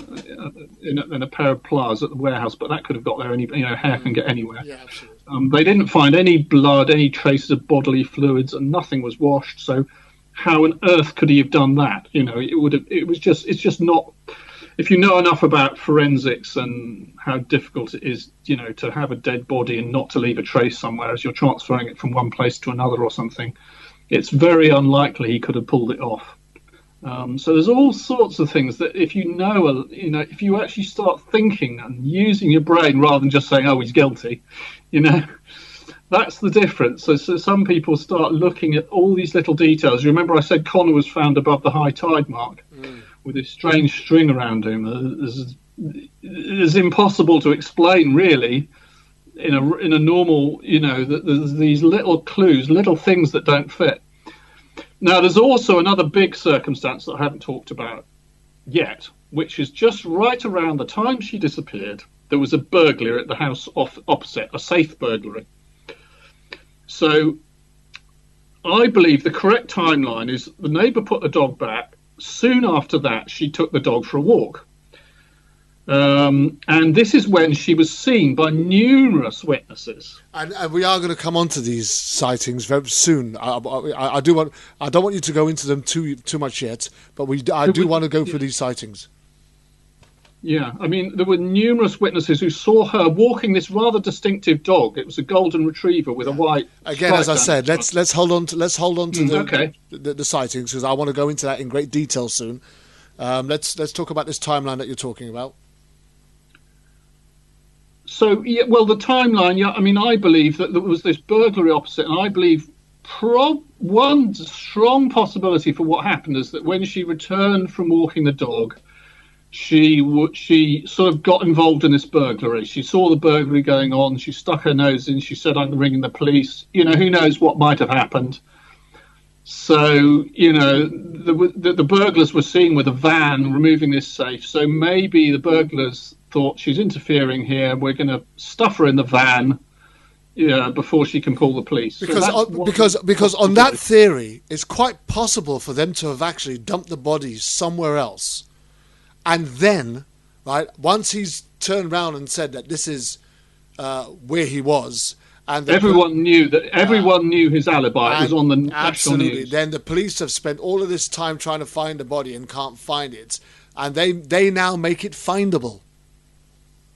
in a pair of pliers at the warehouse, but that could have got there. Hair can get anywhere. Yeah, absolutely. They didn't find any blood, any traces of bodily fluids, and nothing was washed. So how on earth could he have done that? It's just not. If you know enough about forensics and how difficult it is, to have a dead body and not to leave a trace somewhere as you're transferring it from one place to another or something, it's very unlikely he could have pulled it off. So there's all sorts of things that if if you actually start thinking and using your brain rather than just saying, oh, he's guilty, that's the difference. So some people start looking at all these little details. You remember I said Connor was found above the high tide mark with this strange string around him. It's impossible to explain really in a normal, that there's these little clues, little things that don't fit. Now, there's also another big circumstance that I haven't talked about yet, which is just right around the time she disappeared, there was a burglary at the house opposite, a safe burglary. So I believe the correct timeline is the neighbour put the dog back. Soon after that, she took the dog for a walk. And this is when she was seen by numerous witnesses. And we are going to come on to these sightings very soon. I don't want you to go into them too much yet, but I do want to go through these sightings. Yeah, I mean, there were numerous witnesses who saw her walking this rather distinctive dog. It was a golden retriever with a white. Again, as I said, let's hold on to the sightings, because I want to go into that in great detail soon. Let's talk about this timeline that you're talking about. So, yeah, well, the timeline, yeah, I mean, I believe that there was this burglary opposite, and I believe one strong possibility for what happened is that when she returned from walking the dog, she sort of got involved in this burglary. She saw the burglary going on. She stuck her nose in. She said, "I'm ringing the police." You know, who knows what might have happened. So, you know, the burglars were seen with a van removing this safe. So maybe the burglars thought, she's interfering here. We're going to stuff her in the van, before she can call the police. Because on that theory, it's quite possible for them to have actually dumped the bodies somewhere else. And then, right, once he's turned around and said that this is where he was, and everyone knew his alibi. It was on the national news. Then the police have spent all of this time trying to find the body and can't find it, and they now make it findable.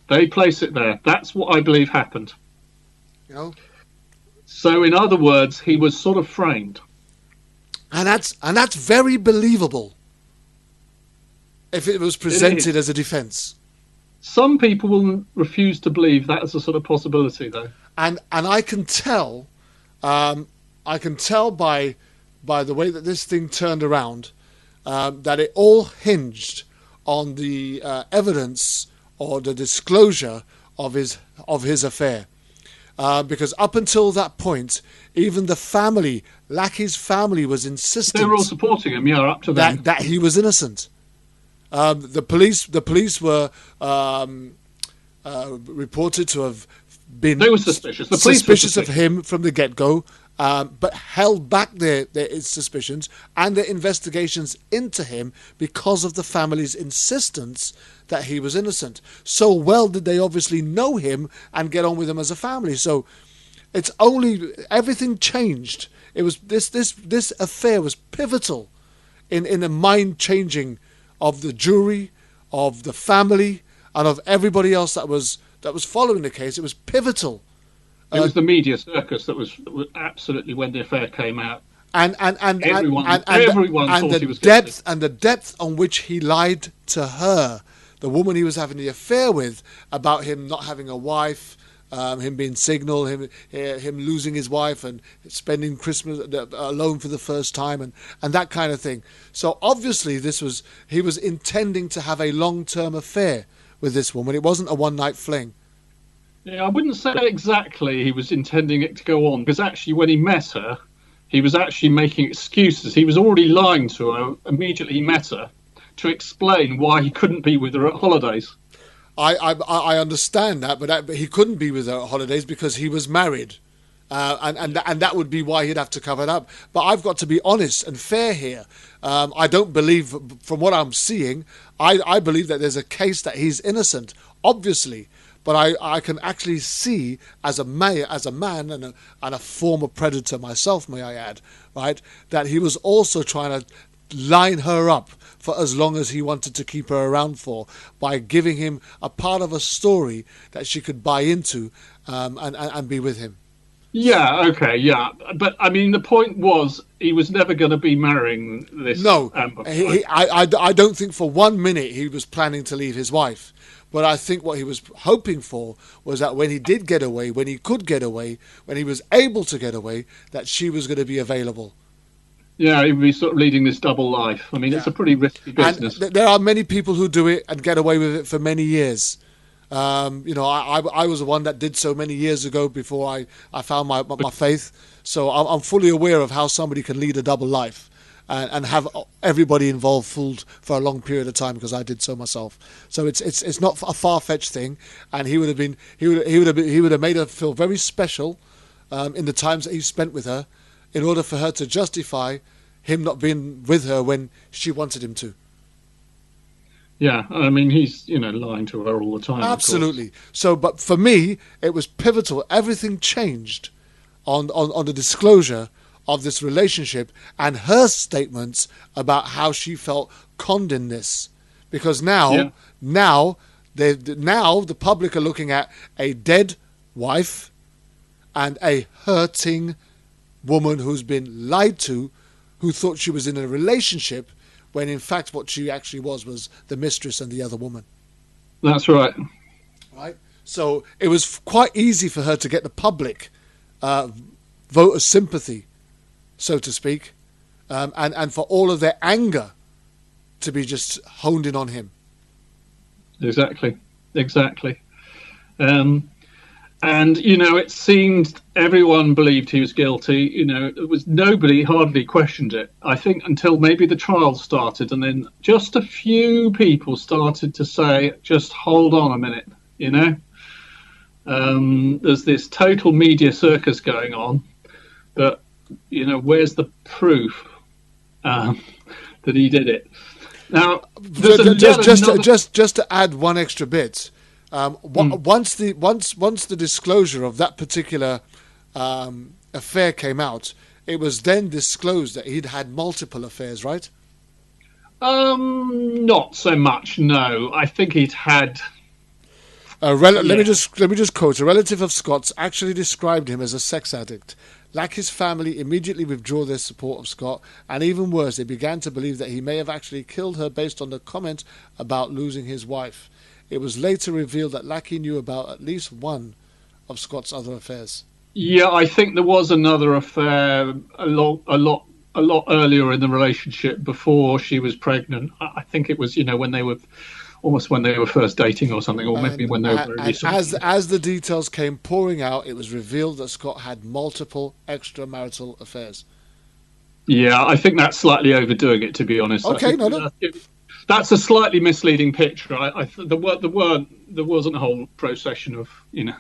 They place it there. That's what I believe happened. You know. So, in other words, he was sort of framed, and that's very believable. If it was presented as a defence. Some people will refuse to believe that as a sort of possibility, though. And I can tell, by the way that this thing turned around, that it all hinged on the evidence or the disclosure of his affair. Because up until that point, even the family, Lackey's family, was insistent. They were all supporting him, up to then. That he was innocent. The police were reported to have been. They were suspicious. The police suspicious of him from the get-go, but held back their suspicions and their investigations into him because of the family's insistence that he was innocent. So well did they obviously know him and get on with him as a family. So it's only everything changed. It was this affair was pivotal in the mind-changing of the jury, of the family, and of everybody else that was following the case. It was pivotal. It was the media circus that was absolutely when the affair came out. And everyone thought he was guilty. And the depth on which he lied to her, the woman he was having the affair with, about him not having a wife, him being single, him losing his wife and spending Christmas alone for the first time, and that kind of thing. So obviously he was intending to have a long-term affair with this woman. It wasn't a one-night fling. Yeah, I wouldn't say exactly he was intending it to go on, because actually when he met her, he was actually making excuses. He was already lying to her immediately he met her to explain why he couldn't be with her at holidays. I understand that, but he couldn't be with her at holidays because he was married, and that would be why he'd have to cover it up. But I've got to be honest and fair here. I don't believe, from what I'm seeing, I believe that there's a case that he's innocent, obviously. But I can actually see, as a man and a former predator myself, may I add, right, that he was also trying to line her up for as long as he wanted to keep her around for, by giving him a part of a story that she could buy into and be with him. Yeah, okay, yeah. But, I mean, the point was he was never going to be marrying this Amber. I don't think for 1 minute he was planning to leave his wife. But I think what he was hoping for was that when he did get away, when he could get away, when he was able to get away, that she was going to be available. Yeah, he would be sort of leading this double life. I mean, It's a pretty risky business. And there are many people who do it and get away with it for many years. I was the one that did so many years ago before I found my faith. So I'm fully aware of how somebody can lead a double life and have everybody involved fooled for a long period of time, because I did so myself. So it's not a far-fetched thing, and he would have made her feel very special in the times that he spent with her, in order for her to justify him not being with her when she wanted him to. Yeah, I mean, he's, lying to her all the time. Absolutely. So, but for me, it was pivotal. Everything changed on the disclosure of this relationship and her statements about how she felt conned in this. Because now the public are looking at a dead wife and a hurting woman who's been lied to, who thought she was in a relationship, when in fact what she actually was the mistress and the other woman. That's right. Right. So it was quite easy for her to get the public vote of sympathy, so to speak, and for all of their anger to be just honed in on him. Exactly. And, you know, it seemed everyone believed he was guilty. You know, nobody hardly questioned it, I think, until maybe the trial started. And then just a few people started to say, just hold on a minute, you know. There's this total media circus going on. But, you know, where's the proof that he did it? Now, just to add one extra bit. Once the disclosure of that particular affair came out, it was then disclosed that he'd had multiple affairs, right? Not so much. No, I think he'd had. Let me just quote: a relative of Scott's actually described him as a sex addict. Lackey's family immediately withdrew their support of Scott, and even worse, they began to believe that he may have actually killed her based on the comment about losing his wife. It was later revealed that Lackey knew about at least one of Scott's other affairs. Yeah, I think there was another affair a lot earlier in the relationship before she was pregnant. I think it was, you know, when they were first dating or something, or maybe when they were very recent. As the details came pouring out, it was revealed that Scott had multiple extramarital affairs. Yeah, I think that's slightly overdoing it, to be honest. Okay, no. That's a slightly misleading picture. There wasn't a whole procession of, you know.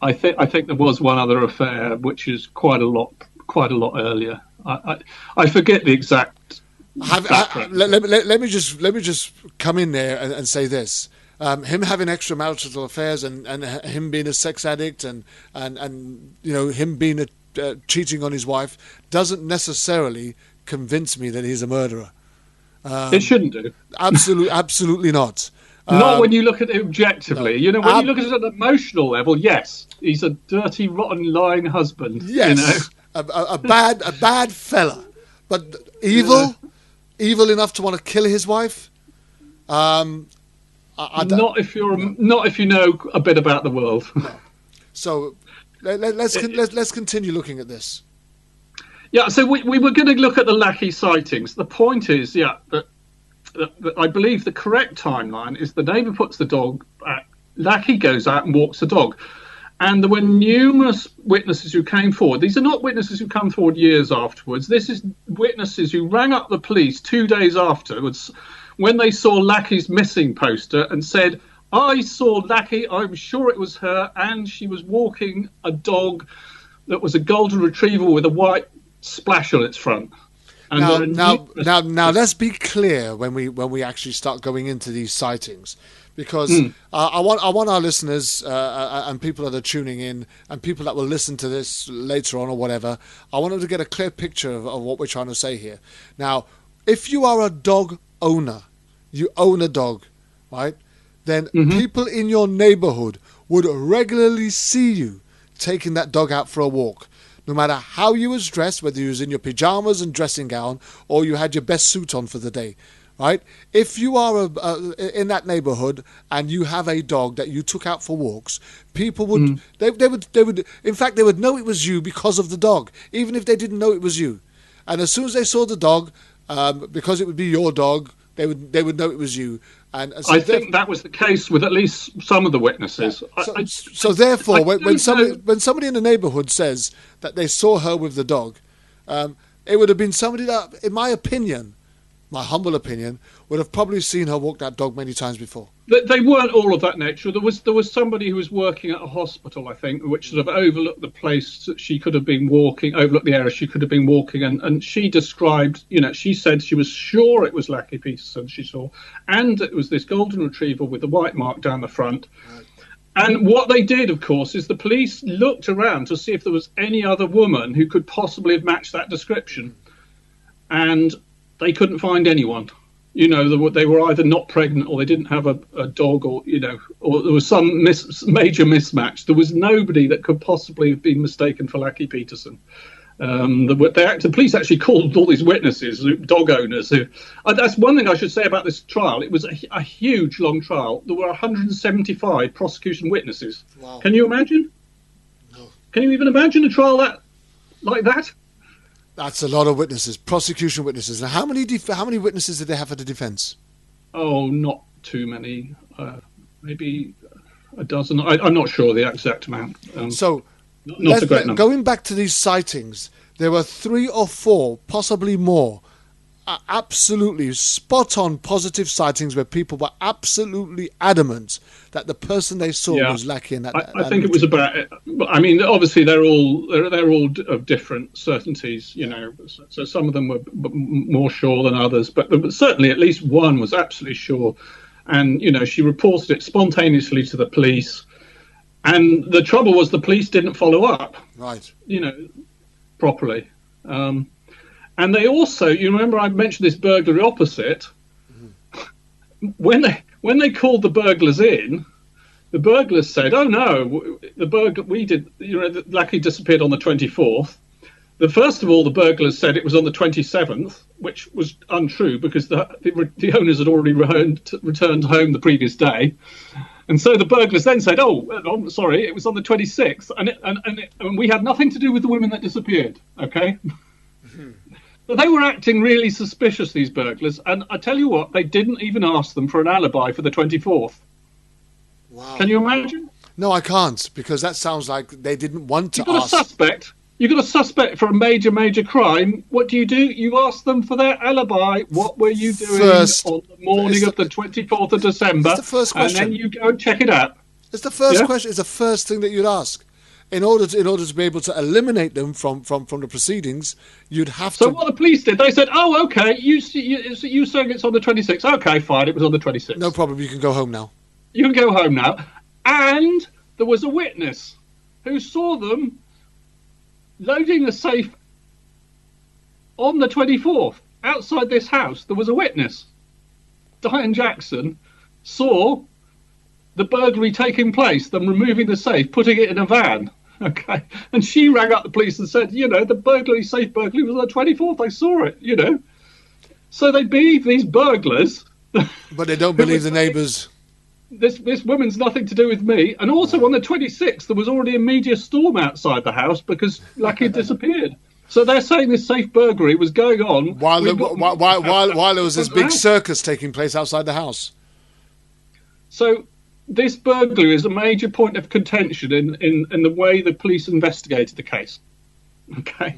I think there was one other affair, which is quite a lot earlier. I forget the exact. Let me just come in there and say this: him having extramarital affairs and him being a sex addict and you know, him being cheating on his wife doesn't necessarily convince me that he's a murderer. It shouldn't do. Absolutely not. Not when you look at it objectively. No. You know, when you look at it at an emotional level, yes, he's a dirty, rotten, lying husband. Yes, you know? a bad fella, but evil enough to want to kill his wife. Not if you know a bit about the world. No. So let's continue looking at this. Yeah, so we were going to look at the Lackey sightings. The point is, that I believe the correct timeline is the neighbour puts the dog back, Lackey goes out and walks the dog. And there were numerous witnesses who came forward. These are not witnesses who come forward years afterwards. This is witnesses who rang up the police 2 days afterwards when they saw Lackey's missing poster and said, I saw Lackey, I'm sure it was her, and she was walking a dog that was a golden retriever with a white splash on its front. And now let's be clear when we actually start going into these sightings, because I want our listeners and people that are tuning in and people that will listen to this later on or whatever, I want them to get a clear picture of what we're trying to say here. Now, if you are a dog owner, you own a dog, right? Then people in your neighborhood would regularly see you taking that dog out for a walk. No matter how you was dressed, whether you was in your pajamas and dressing gown or you had your best suit on for the day, right? If you are in that neighborhood and you have a dog that you took out for walks, people would they would in fact they would know it was you because of the dog, even if they didn't know it was you. And as soon as they saw the dog, because it would be your dog, they would know it was you. And so I think that was the case with at least some of the witnesses. Yeah. So therefore, when somebody in the neighbourhood says that they saw her with the dog, it would have been somebody that, in my opinion, my humble opinion, would have probably seen her walk that dog many times before. They weren't all of that nature. There was somebody who was working at a hospital, I think, which sort of overlooked the place that she could have been walking, overlooked the area she could have been walking, and she described, you know, she said she was sure it was Lackey Peterson she saw, and it was this golden retriever with the white mark down the front. Right. And what they did, of course, is the police looked around to see if there was any other woman who could possibly have matched that description, and they couldn't find anyone. You know, they were either not pregnant or they didn't have a dog, or, you know, or there was some major mismatch. There was nobody that could possibly have been mistaken for Lackey Peterson. The police actually called all these witnesses, dog owners. That's one thing I should say about this trial. It was a huge, long trial. There were 175 prosecution witnesses. Wow. Can you imagine? No. Can you even imagine a trial like that? That's a lot of witnesses, prosecution witnesses. Now, how many witnesses did they have for the defence? Oh, not too many. Maybe a dozen. I'm not sure the exact amount. Not a great number. Going back to these sightings, there were 3 or 4, possibly more, absolutely spot-on positive sightings where people were absolutely adamant that the person they saw was Lackey. And I think it was about. I mean, obviously they're all of different certainties, you know. So some of them were more sure than others, but certainly at least one was absolutely sure. And you know, she reported it spontaneously to the police. And the trouble was the police didn't follow up, right? You know, properly. And they also, you remember I mentioned this burglary opposite. Mm-hmm. When they called the burglars in, the burglars said, "Oh no, Lackey disappeared on the 24th." First of all, the burglars said it was on the 27th, which was untrue because the owners had already returned home the previous day. And so the burglars then said, "Oh, I'm sorry, it was on the 26th, and we had nothing to do with the women that disappeared." Okay, mm-hmm. But they were acting really suspicious, these burglars, and I tell you what, they didn't even ask them for an alibi for the 24th. Wow! Can you imagine? No, I can't, because that sounds like they didn't want to ask. You've got a suspect for a major crime. What do? You ask them for their alibi. What were you doing on the morning of the 24th of December? That's the first question. And then you go and check it out. It's the first question. It's the first thing that you'd ask. In order to be able to eliminate them from the proceedings, you'd have to... So what the police did, they said, "Oh, okay, you saying it's on the 26th. Okay, fine, it was on the 26th. No problem, you can go home now." You can go home now. And there was a witness who saw them loading the safe on the 24th outside this house. There was a witness. Diane Jackson saw the burglary taking place, them removing the safe, putting it in a van. Okay, and she rang up the police and said, "You know, the safe burglary was on the 24th. I saw it. You know." So they believe these burglars, but they don't believe the neighbours. This woman's nothing to do with me. And also on the 26th, there was already a media storm outside the house because Lackey had disappeared. So they're saying this safe burglary was going on while there was this big circus taking place outside the house. So this burglary is a major point of contention in the way the police investigated the case. Okay.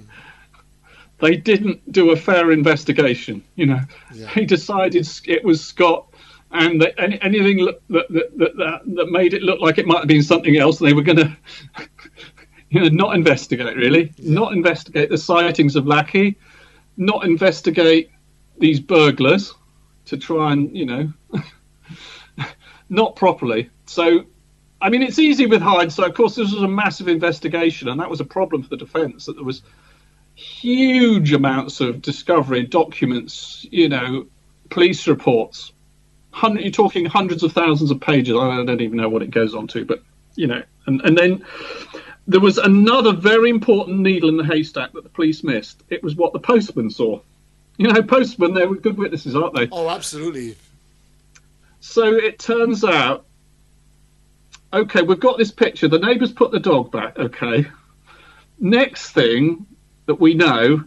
They didn't do a fair investigation. You know, They decided it was Scott. And anything that made it look like it might have been something else, they were going to, not investigate, really. Yeah. Not investigate the sightings of Lackey, not investigate these burglars to try and, not properly. So, I mean, it's easy with hindsight. Of course, this was a massive investigation, and that was a problem for the defence, that there was huge amounts of discovery, documents, police reports. You're talking hundreds of thousands of pages. I don't even know what it goes on to, but and then there was another very important needle in the haystack that the police missed. It was what the postman saw. Postmen, they were good witnesses, aren't they? Oh, absolutely. So it turns out, okay, we've got this picture. The neighbours put the dog back. Okay. Next thing that we know,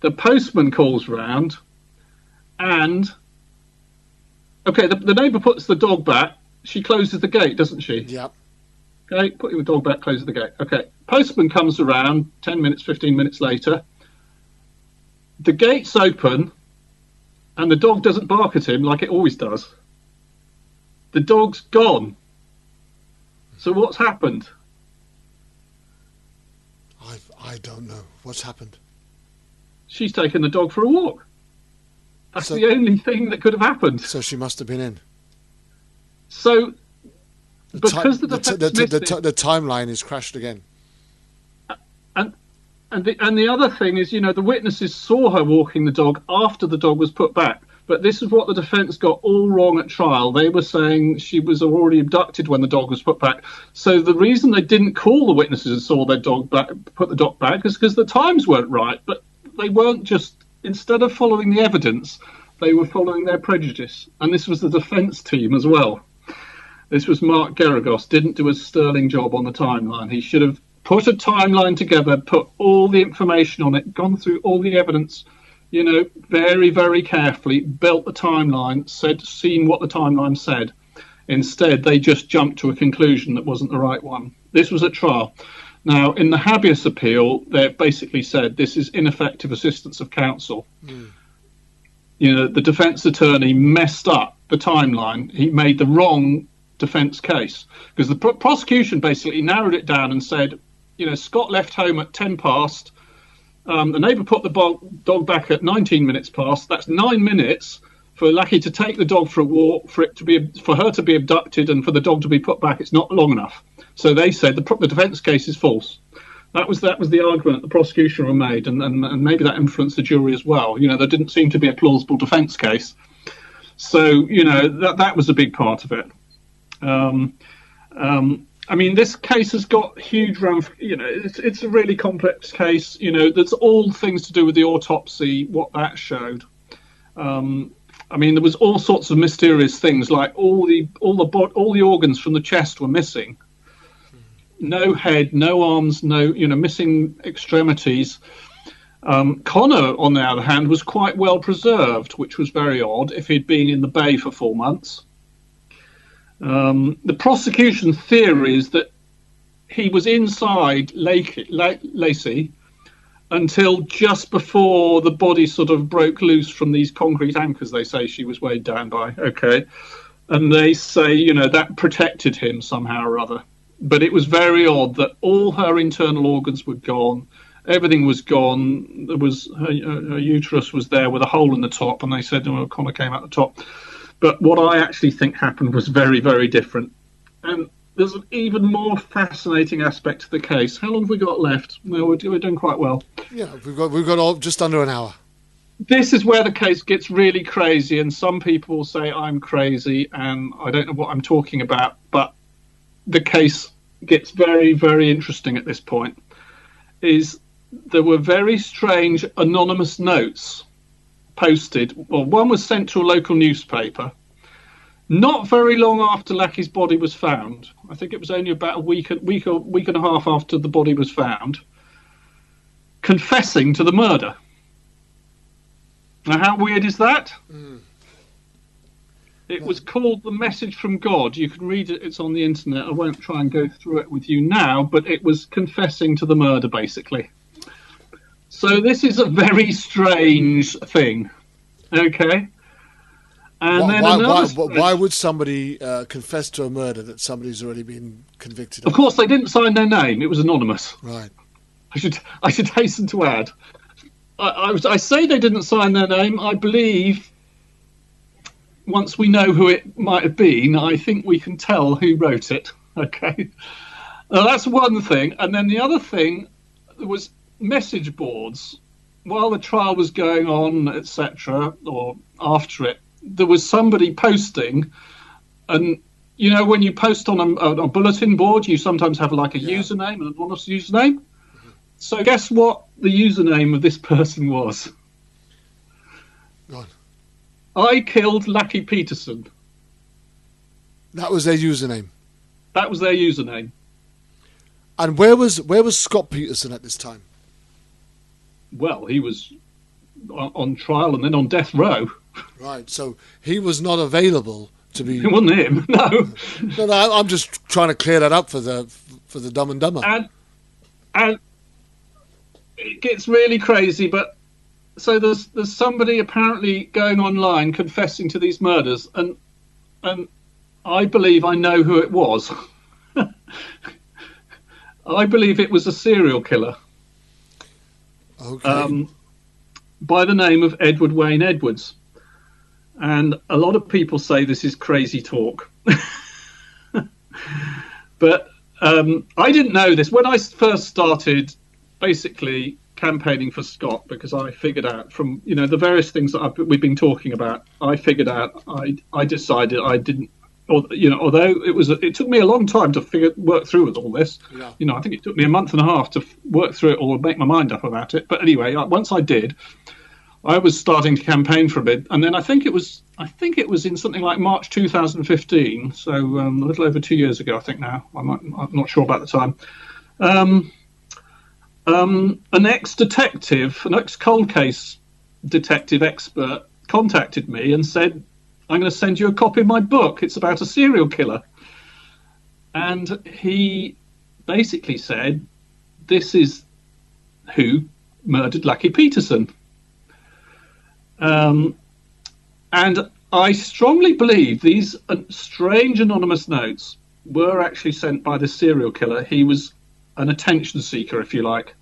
the postman calls round and... Okay, the neighbour puts the dog back. She closes the gate, doesn't she? Yep. Okay, put your dog back, closes the gate. Okay, postman comes around 10 minutes, 15 minutes later. The gate's open and the dog doesn't bark at him like it always does. The dog's gone. So what's happened? I don't know. What's happened? She's taken the dog for a walk. That's the only thing that could have happened. So she must have been in. So, the timeline is crashed again. And the other thing is, the witnesses saw her walking the dog after the dog was put back. But this is what the defence got all wrong at trial. They were saying she was already abducted when the dog was put back. So the reason they didn't call the witnesses and saw their dog back, put the dog back, is because the times weren't right. But they weren't just, instead of following the evidence, they were following their prejudice. And this was the defence team as well. This was Mark Geragos, didn't do a sterling job on the timeline. He should have put a timeline together, put all the information on it, gone through all the evidence, you know, very, very carefully, built the timeline, seen what the timeline said. Instead, they just jumped to a conclusion that wasn't the right one. This was a trial. Now, in the habeas appeal, they basically said this is ineffective assistance of counsel. You know, the defence attorney messed up the timeline. He made the wrong defence case, because the prosecution basically narrowed it down and said, you know, Scott left home at 10 past. The neighbour put the dog back at 19 minutes past. That's 9 minutes for Lucky to take the dog for a walk, for her to be abducted, and for the dog to be put back. It's not long enough. So they said the defence case is false. That was the argument that the prosecution were made, and maybe that influenced the jury as well. You know, there didn't seem to be a plausible defence case. So, you know, that was a big part of it. I mean, this case has got huge you know, it's a really complex case. You know, there's all things to do with the autopsy, what that showed. I mean, there was all sorts of mysterious things, like all the organs from the chest were missing. No head, no arms, missing extremities. Connor, on the other hand, was quite well preserved, which was very odd if he'd been in the bay for 4 months. The prosecution theory is that he was inside Lacey until just before the body sort of broke loose from these concrete anchors they say she was weighed down by. Okay. And they say, you know, that protected him somehow or other. But it was very odd that all her internal organs were gone. Everything was gone. There was her uterus was there with a hole in the top, and they said, oh, Connor came out the top. But what I actually think happened was very, very different. And there's an even more fascinating aspect to the case. How long have we got left? Well, we're doing quite well. Yeah, we've got just under an hour. This is where the case gets really crazy, and some people will say I'm crazy and I don't know what I'm talking about, but the case gets very, very interesting at this point. There were very strange anonymous notes posted. Well, one was sent to a local newspaper not very long after Lackey's body was found. I think it was only about a week and a half after the body was found, confessing to the murder. Now, how weird is that? It was called The Message from God. You can read it. It's on the internet. I won't try and go through it with you now, but it was confessing to the murder, basically. So this is a very strange thing. Okay? And why would somebody confess to a murder that somebody's already been convicted of? Of course, they didn't sign their name. It was anonymous. Right. I should hasten to add. I say they didn't sign their name. I believe once we know who it might have been, I think we can tell who wrote it. Okay. Now, that's one thing. And then the other thing was message boards. While the trial was going on, etc., or after it, there was somebody posting, and you know when you post on a bulletin board, you sometimes have like a username, an anonymous username. Mm-hmm. So guess what the username of this person was? God. I killed Lucky Peterson. That was their username. That was their username. And where was Scott Peterson at this time? Well, he was on trial and then on death row. Right, so he was not available to be. It wasn't him, no. No, I'm just trying to clear that up for the Dumb and Dumber. And it gets really crazy, but so there's somebody apparently going online confessing to these murders, and I believe I know who it was. I believe it was a serial killer. Okay. By the name of Edward Wayne Edwards. And a lot of people say this is crazy talk. But I didn't know this. When I first started basically campaigning for Scott because I figured out from the various things that we've been talking about. I figured out I decided I didn't. Although it took me a long time to work through with all this. Yeah. I think it took me a month and a half to work through it or make my mind up about it. But anyway, once I did, I was starting to campaign for a bit, and then I think it was in something like March 2015, so a little over 2 years ago. I think now I'm not sure about the time. An ex-detective, an ex-cold case detective expert, contacted me and said, "I'm going to send you a copy of my book. It's about a serial killer." And he basically said, "This is who murdered Lucky Peterson." And I strongly believe these strange anonymous notes were actually sent by the serial killer. He was an attention seeker, if you like.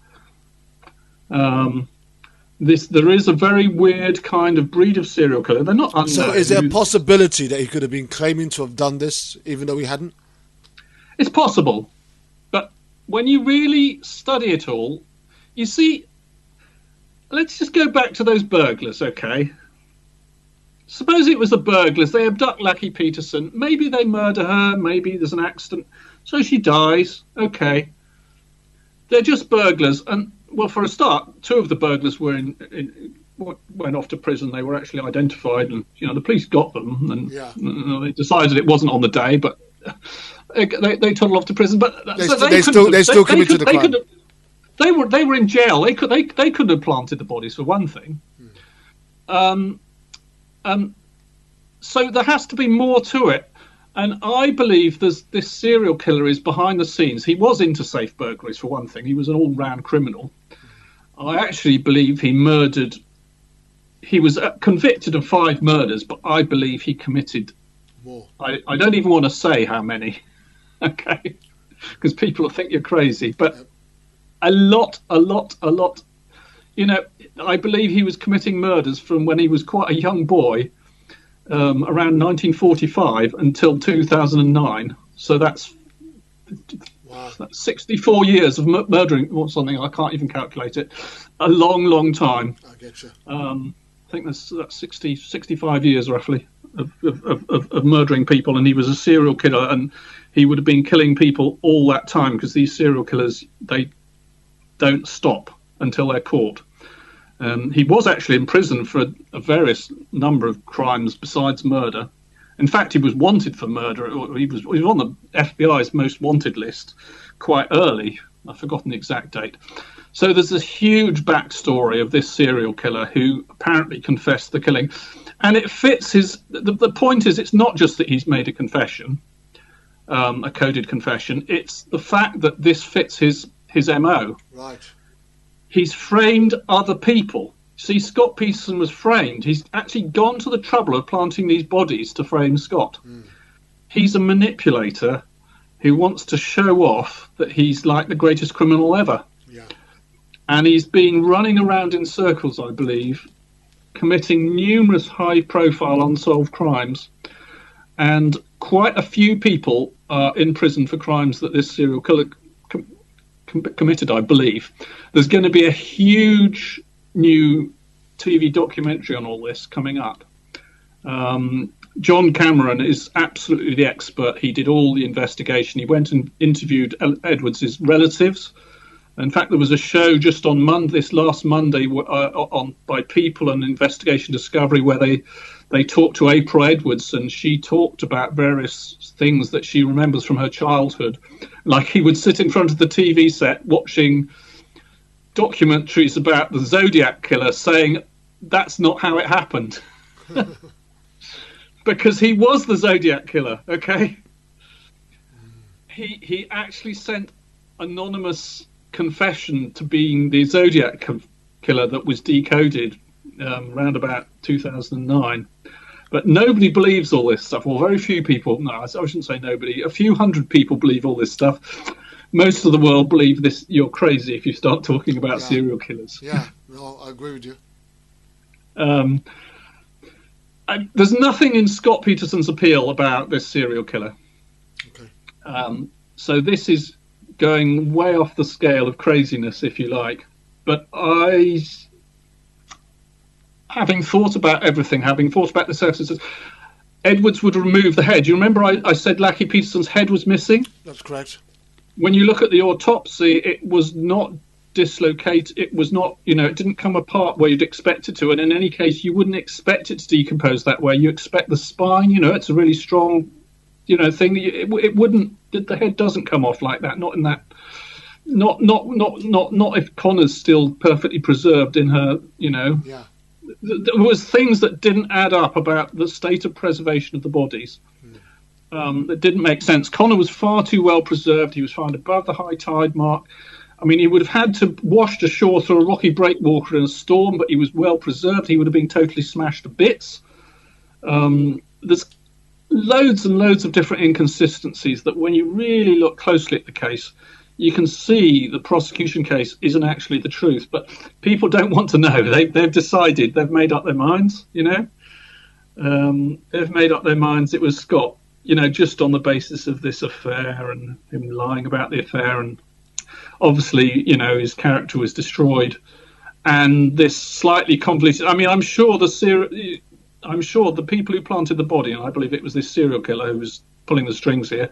There is a very weird kind of breed of serial killer. They're not unknown. So is there a possibility that he could have been claiming to have done this, even though he hadn't? It's possible. But when you really study it all, you see, let's just go back to those burglars, okay? Suppose it was the burglars. They abduct Lucky Peterson. Maybe they murder her. Maybe there's an accident. So she dies. Okay. They're just burglars. And, well, for a start, two of the burglars went off to prison. They were actually identified, and the police got them. And they decided it wasn't on the day, but they toddled off to prison. But they still committed the crime. They were in jail. They could have planted the bodies, for one thing. So there has to be more to it. And I believe this serial killer is behind the scenes. He was into safe burglaries, for one thing. He was an all-round criminal. I actually believe he murdered... He was convicted of 5 murders, but I believe he committed... more. I don't even want to say how many, okay? Because people will think you're crazy. But a lot. I believe he was committing murders from when he was quite a young boy, around 1945 until 2009. So that's 64 years of murdering or something. I can't even calculate it. A long time. I get you. I think that's 65 years roughly of murdering people, and he was a serial killer, and he would have been killing people all that time, because these serial killers, they don't stop until they're caught. He was actually in prison for a various number of crimes besides murder. In fact, he was wanted for murder. He was on the FBI's most wanted list quite early. I've forgotten the exact date. So there's a huge backstory of this serial killer who apparently confessed the killing. And it fits his... The point is, it's not just that he's made a confession, a coded confession. It's the fact that this fits his MO. Right. He's framed other people. See, Scott Peterson was framed. He's actually gone to the trouble of planting these bodies to frame Scott. He's a manipulator who wants to show off that he's like the greatest criminal ever. Yeah. And he's been running around in circles, I believe, committing numerous high-profile unsolved crimes. And quite a few people are in prison for crimes that this serial killer committed, I believe. There's going to be a huge new TV documentary on all this coming up. John Cameron is absolutely the expert. He did all the investigation. He went and interviewed Edwards' relatives. In fact, there was a show just on this last Monday by People and Investigation Discovery where they talked to April Edwards, and she talked about various things that she remembers from her childhood. Like he would sit in front of the TV set watching documentaries about the Zodiac Killer, saying that's not how it happened. Because he was the Zodiac Killer, okay? He actually sent anonymous confession to being the Zodiac Killer that was decoded around about 2009. But nobody believes all this stuff. Well, very few people. No, I shouldn't say nobody. A few hundred people believe all this stuff. Most of the world believe this. You're crazy if you start talking about serial killers. Yeah, no, I agree with you. There's nothing in Scott Peterson's appeal about this serial killer. Okay. So this is going way off the scale of craziness, if you like. but having thought about everything, having thought about the surfaces, Edwards would remove the head. You remember I said Lackey Peterson's head was missing? That's correct. When you look at the autopsy, it was not dislocated. It was not, it didn't come apart where you'd expect it to. And in any case, you wouldn't expect it to decompose that way. You expect the spine, it's a really strong, thing. It wouldn't. The head doesn't come off like that. Not in that. Not if Connor's still perfectly preserved in her. Yeah. There was things that didn't add up about the state of preservation of the bodies. That didn't make sense. Connor was far too well preserved. He was found above the high tide mark. I mean, he would have had to washed ashore through a rocky breakwater in a storm, but he was well preserved. He would have been totally smashed to bits. There's loads and loads of different inconsistencies that when you really look closely at the case, you can see the prosecution case isn't actually the truth, but people don't want to know. They've decided, they've made up their minds, They've made up their minds. It was Scott, just on the basis of this affair and him lying about the affair. And obviously, his character was destroyed. And this slightly convoluted, I'm sure the people who planted the body, and I believe it was this serial killer who was pulling the strings here,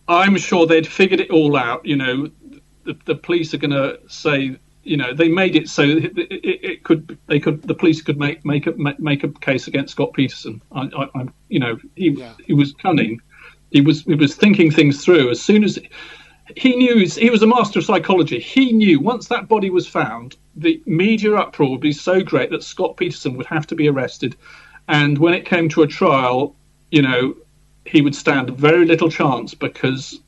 I'm sure they'd figured it all out. The police are going to say, they made it so the police could make a case against Scott Peterson. He was cunning. He was thinking things through. As soon as he knew, he was a master of psychology. He knew once that body was found, the media uproar would be so great that Scott Peterson would have to be arrested. And when it came to a trial, he would stand very little chance because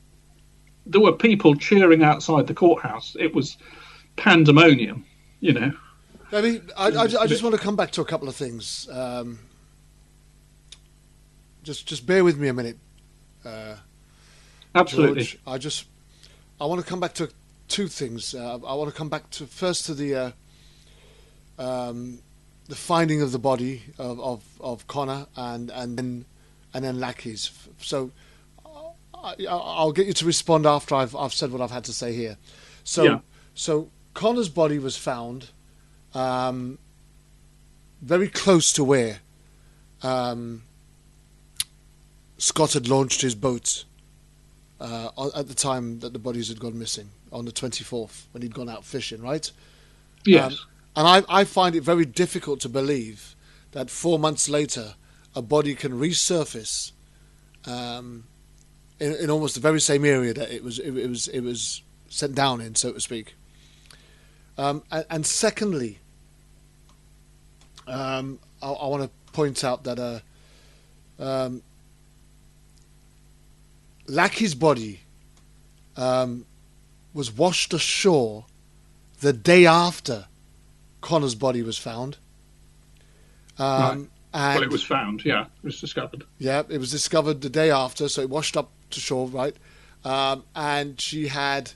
there were people cheering outside the courthouse. It was pandemonium, I mean, I just want to come back to a couple of things. Just bear with me a minute. Absolutely. George. I want to come back to two things. I want to come back to the finding of the body of Connor and then Lackey's. So I'll get you to respond after I've said what I've had to say here. So Connor's body was found very close to where Scott had launched his boat at the time that the bodies had gone missing, on the 24th, when he'd gone out fishing, right? Yes. And I find it very difficult to believe that 4 months later a body can resurface in almost the very same area that it was sent down in, so to speak. And secondly, I want to point out that Lackey's body was washed ashore the day after Connor's body was found. Right. Well, it was found, yeah. It was discovered. Yeah, it was discovered the day after, so it washed up to shore, right? And she had,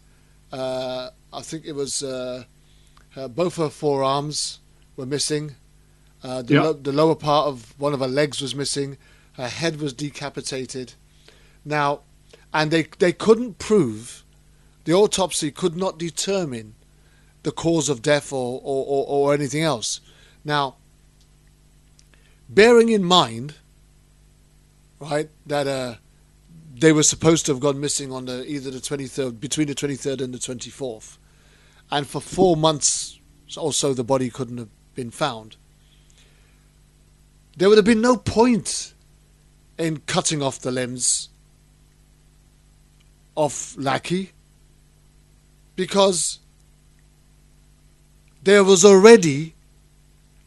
I think it was, both her forearms were missing. The lower part of one of her legs was missing. Her head was decapitated. Now, and they couldn't prove, the autopsy could not determine the cause of death or anything else. Now, bearing in mind, right, that they were supposed to have gone missing on either the 23rd, between the 23rd and the 24th, and for 4 months or so the body couldn't have been found. There would have been no point in cutting off the limbs of Lackey, because there was already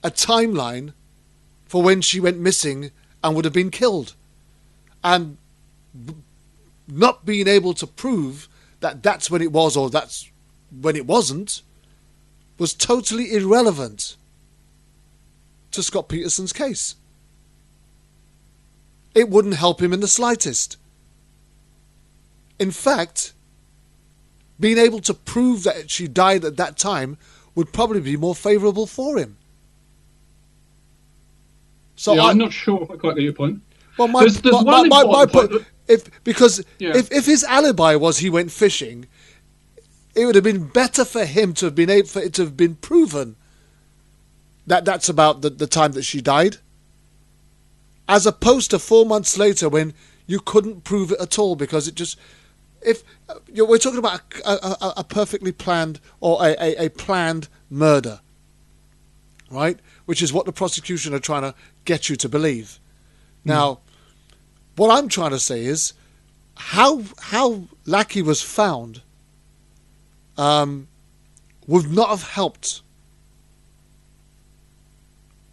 a timeline for when she went missing and would have been killed. And not being able to prove that that's when it was or that's when it wasn't was totally irrelevant to Scott Peterson's case. It wouldn't help him in the slightest. In fact, being able to prove that she died at that time would probably be more favourable for him. So I'm not sure if I quite get your point. Well, my point, if his alibi was he went fishing, it would have been better for him to have been able, for it to have been proven that that's about the time that she died, as opposed to 4 months later when you couldn't prove it at all, because it just, if we're talking about a perfectly planned or a planned murder, right, which is what the prosecution are trying to get you to believe. Now, what I'm trying to say is how Lackey was found would not have helped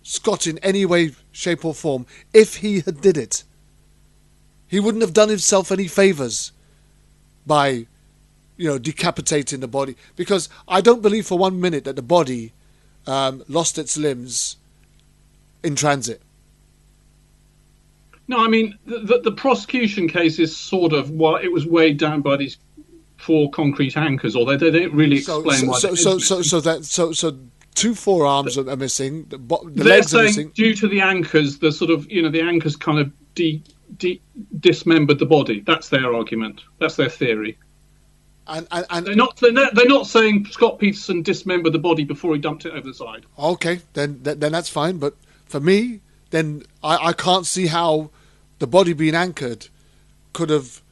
Scott in any way, shape or form if he had did it. He wouldn't have done himself any favours by, decapitating the body, because I don't believe for 1 minute that the body lost its limbs in transit. No, I mean, the prosecution case is sort of, it was weighed down by these 4 concrete anchors, although they didn't really explain why. So 2 forearms are missing. The they're legs saying are missing. Due to the anchors, the sort of, the anchors kind of dismembered the body. That's their argument. That's their theory. And they're not saying Scott Peterson dismembered the body before he dumped it over the side. Okay, then that's fine. But for me, then I can't see how the body being anchored could have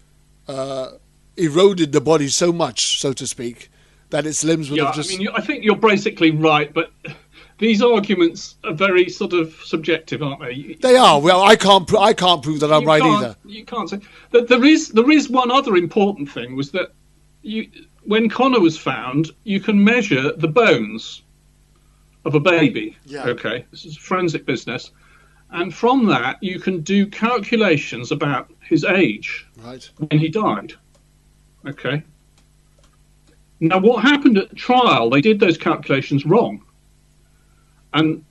eroded the body so much, so to speak, that its limbs would have just... I mean, I think you're basically right, but these arguments are very sort of subjective, aren't they? They are. Well, I can't prove that I'm right either. You can't say that. There is one other important thing, was that when Connor was found, you can measure the bones of a baby. Yeah. Okay, this is forensic business, and from that you can do calculations about his age when he died. Okay. Now, what happened at trial? They did those calculations wrong, and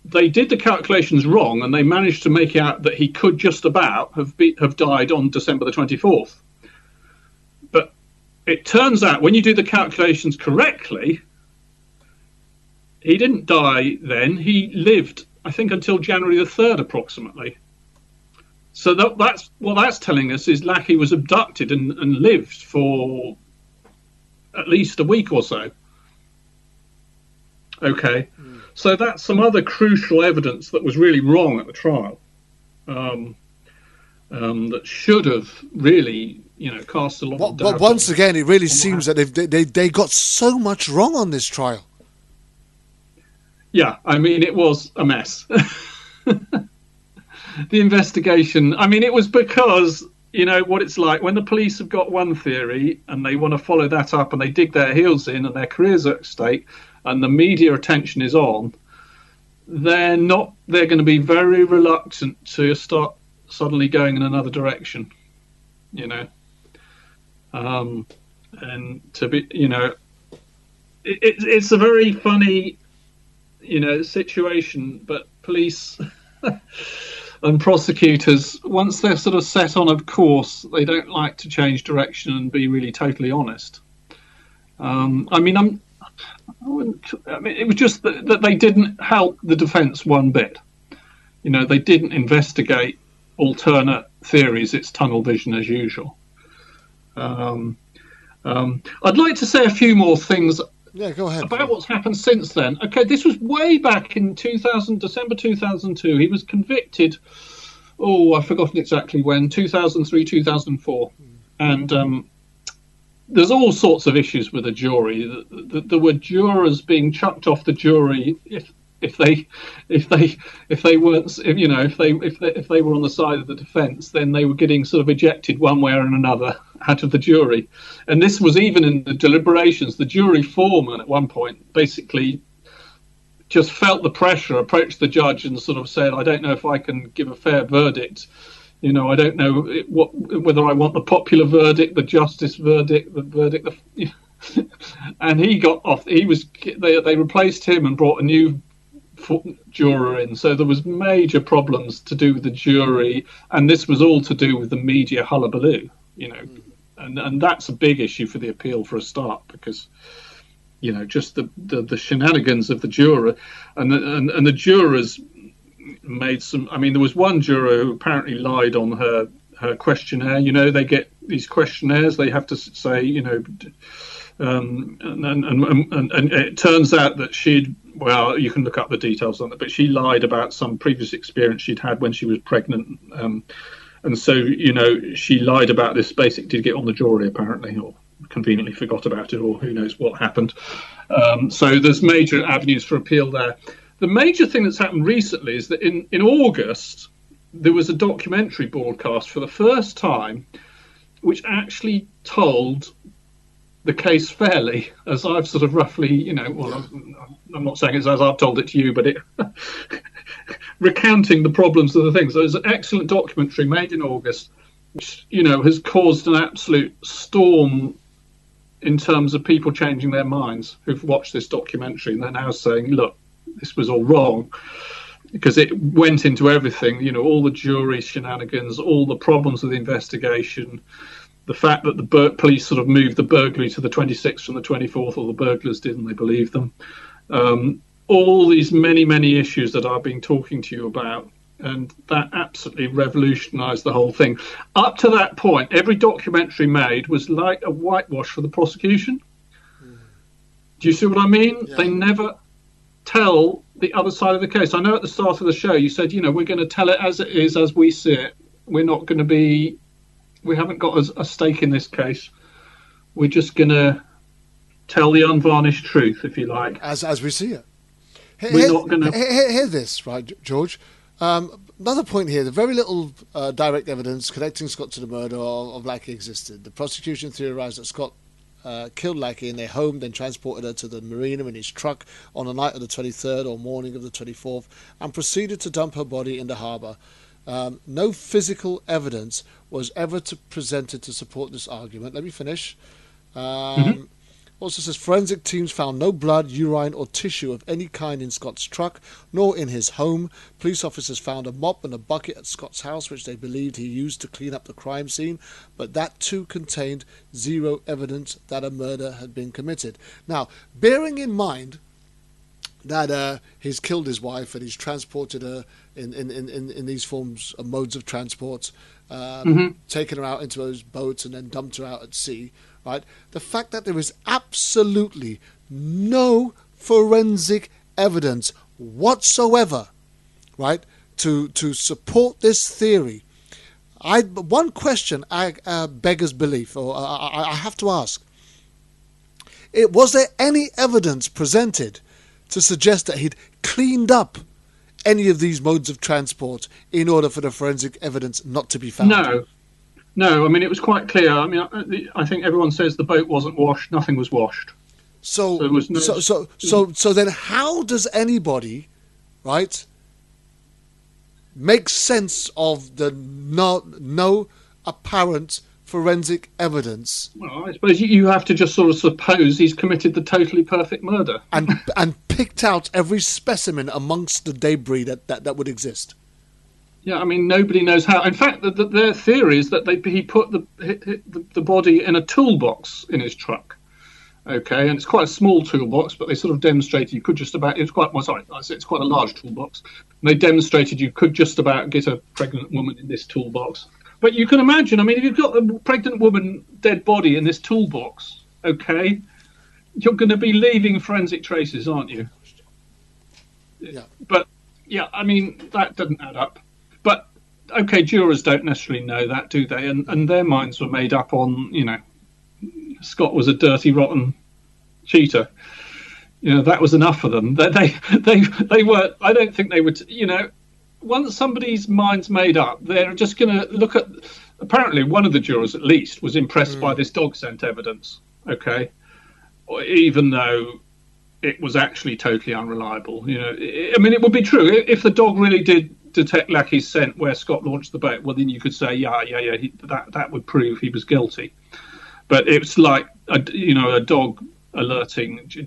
they did the calculations wrong, and they managed to make out that he could just about have died on December the 24th. But it turns out when you do the calculations correctly, he didn't die then. He lived, I think, until January the 3rd, approximately. So that's what that's telling us, is Lackey was abducted and lived for at least a week or so. Okay, so that's some other crucial evidence that was really wrong at the trial, that should have really, cast a lot of doubt. But once again, it really seems that they got so much wrong on this trial. Yeah, I mean, it was a mess. The investigation, I mean, it was because... what it's like when the police have got one theory and they want to follow that up and they dig their heels in and their careers are at stake and the media attention is on, they're going to be very reluctant to start suddenly going in another direction, and to be, it's a very funny, situation, but police and prosecutors, once they're sort of set on a course, they don't like to change direction and be really totally honest. It was just that they didn't help the defence one bit. They didn't investigate alternate theories. It's tunnel vision as usual. I'd like to say a few more things. Yeah, go ahead. About what's happened since then. Okay, this was way back in December 2002. He was convicted, I've forgotten exactly when, 2003, 2004. And there's all sorts of issues with the jury. There were jurors being chucked off the jury if they weren't, if they were on the side of the defence, then they were getting sort of ejected one way or another out of the jury. And this was even in the deliberations. The jury foreman at one point basically just felt the pressure, approached the judge and sort of said, I don't know if I can give a fair verdict. I don't know whether I want the popular verdict, the justice verdict, the verdict. And he got off. They replaced him and brought a new juror in. So there was major problems to do with the jury, and this was all to do with the media hullabaloo, and that's a big issue for the appeal for a start, because just the shenanigans of the juror and the jurors made some. I mean, there was one juror who apparently lied on her questionnaire. They get these questionnaires, they have to say And it turns out that well, you can look up the details on it, but she lied about some previous experience she'd had when she was pregnant. And so, she lied about this, basically to get on the jury, apparently, or conveniently forgot about it, or who knows what happened. So there's major avenues for appeal there. The major thing that's happened recently is that in August, there was a documentary broadcast for the first time, which actually told the case fairly, as I've sort of roughly, well, I'm not saying it's as I've told it to you, but it recounting the problems of the things. There's an excellent documentary made in August, which, has caused an absolute storm in terms of people changing their minds who've watched this documentary, and they're now saying, look, this was all wrong, because it went into everything, all the jury shenanigans, all the problems with the investigation, the fact that the police sort of moved the burglary to the 26th from the 24th, or the burglars did, and they believed them. All these many, many issues that I've been talking to you about, and that absolutely revolutionised the whole thing. Up to that point, every documentary made was like a whitewash for the prosecution. Do you see what I mean? Yeah. They never tell the other side of the case. I know at the start of the show you said, we're going to tell it as it is, as we see it. We're not going to be... We haven't got a stake in this case. We're just going to tell the unvarnished truth, if you like. As we see it. We're not going to... Hear this, right, George? Another point here, the very little direct evidence connecting Scott to the murder of Lackey existed. The prosecution theorised that Scott killed Lackey in their home, then transported her to the marina in his truck on the night of the 23rd or morning of the 24th, and proceeded to dump her body in the harbour. No physical evidence was ever presented to support this argument. Let me finish. Also says forensic teams found no blood, urine or tissue of any kind in Scott's truck, nor in his home. Police officers found a mop and a bucket at Scott's house, which they believed he used to clean up the crime scene, but that too contained zero evidence that a murder had been committed. Now, bearing in mind that he's killed his wife and he's transported her in these forms of modes of transport, taken her out into those boats and then dumped her out at sea, right? The fact that there is absolutely no forensic evidence whatsoever, right, to support this theory. One question beggars belief, or I have to ask: was there any evidence presented to suggest that he'd cleaned up any of these modes of transport in order for the forensic evidence not to be found? No. I mean, it was quite clear. I mean, I think everyone says the boat wasn't washed. Nothing was washed. So there was no... So then, how does anybody, right, make sense of the no apparent forensic evidence? Well, I suppose you have to just sort of suppose he's committed the totally perfect murder and picked out every specimen amongst the debris that would exist. Yeah, I mean, nobody knows how. In fact, their theory is that he put the body in a toolbox in his truck. Okay, and it's quite a small toolbox, but they sort of demonstrated you could just about... It's quite a large toolbox. And they demonstrated you could just about get a pregnant woman in this toolbox. But you can imagine, I mean, if you've got a pregnant woman dead body in this toolbox, okay, you're going to be leaving forensic traces, aren't you? Yeah. But, yeah, I mean, that doesn't add up. But, okay, jurors don't necessarily know that, do they? And their minds were made up on, Scott was a dirty, rotten cheater. That was enough for them. They were, I don't think they would, once somebody's mind's made up, they're just going to look at... Apparently, one of the jurors, at least, was impressed by this dog scent evidence, okay? Even though it was actually totally unreliable. It would be true. If the dog really did detect Lackey's scent where Scott launched the boat, well, then you could say, that would prove he was guilty. But it's like, a dog alerting, it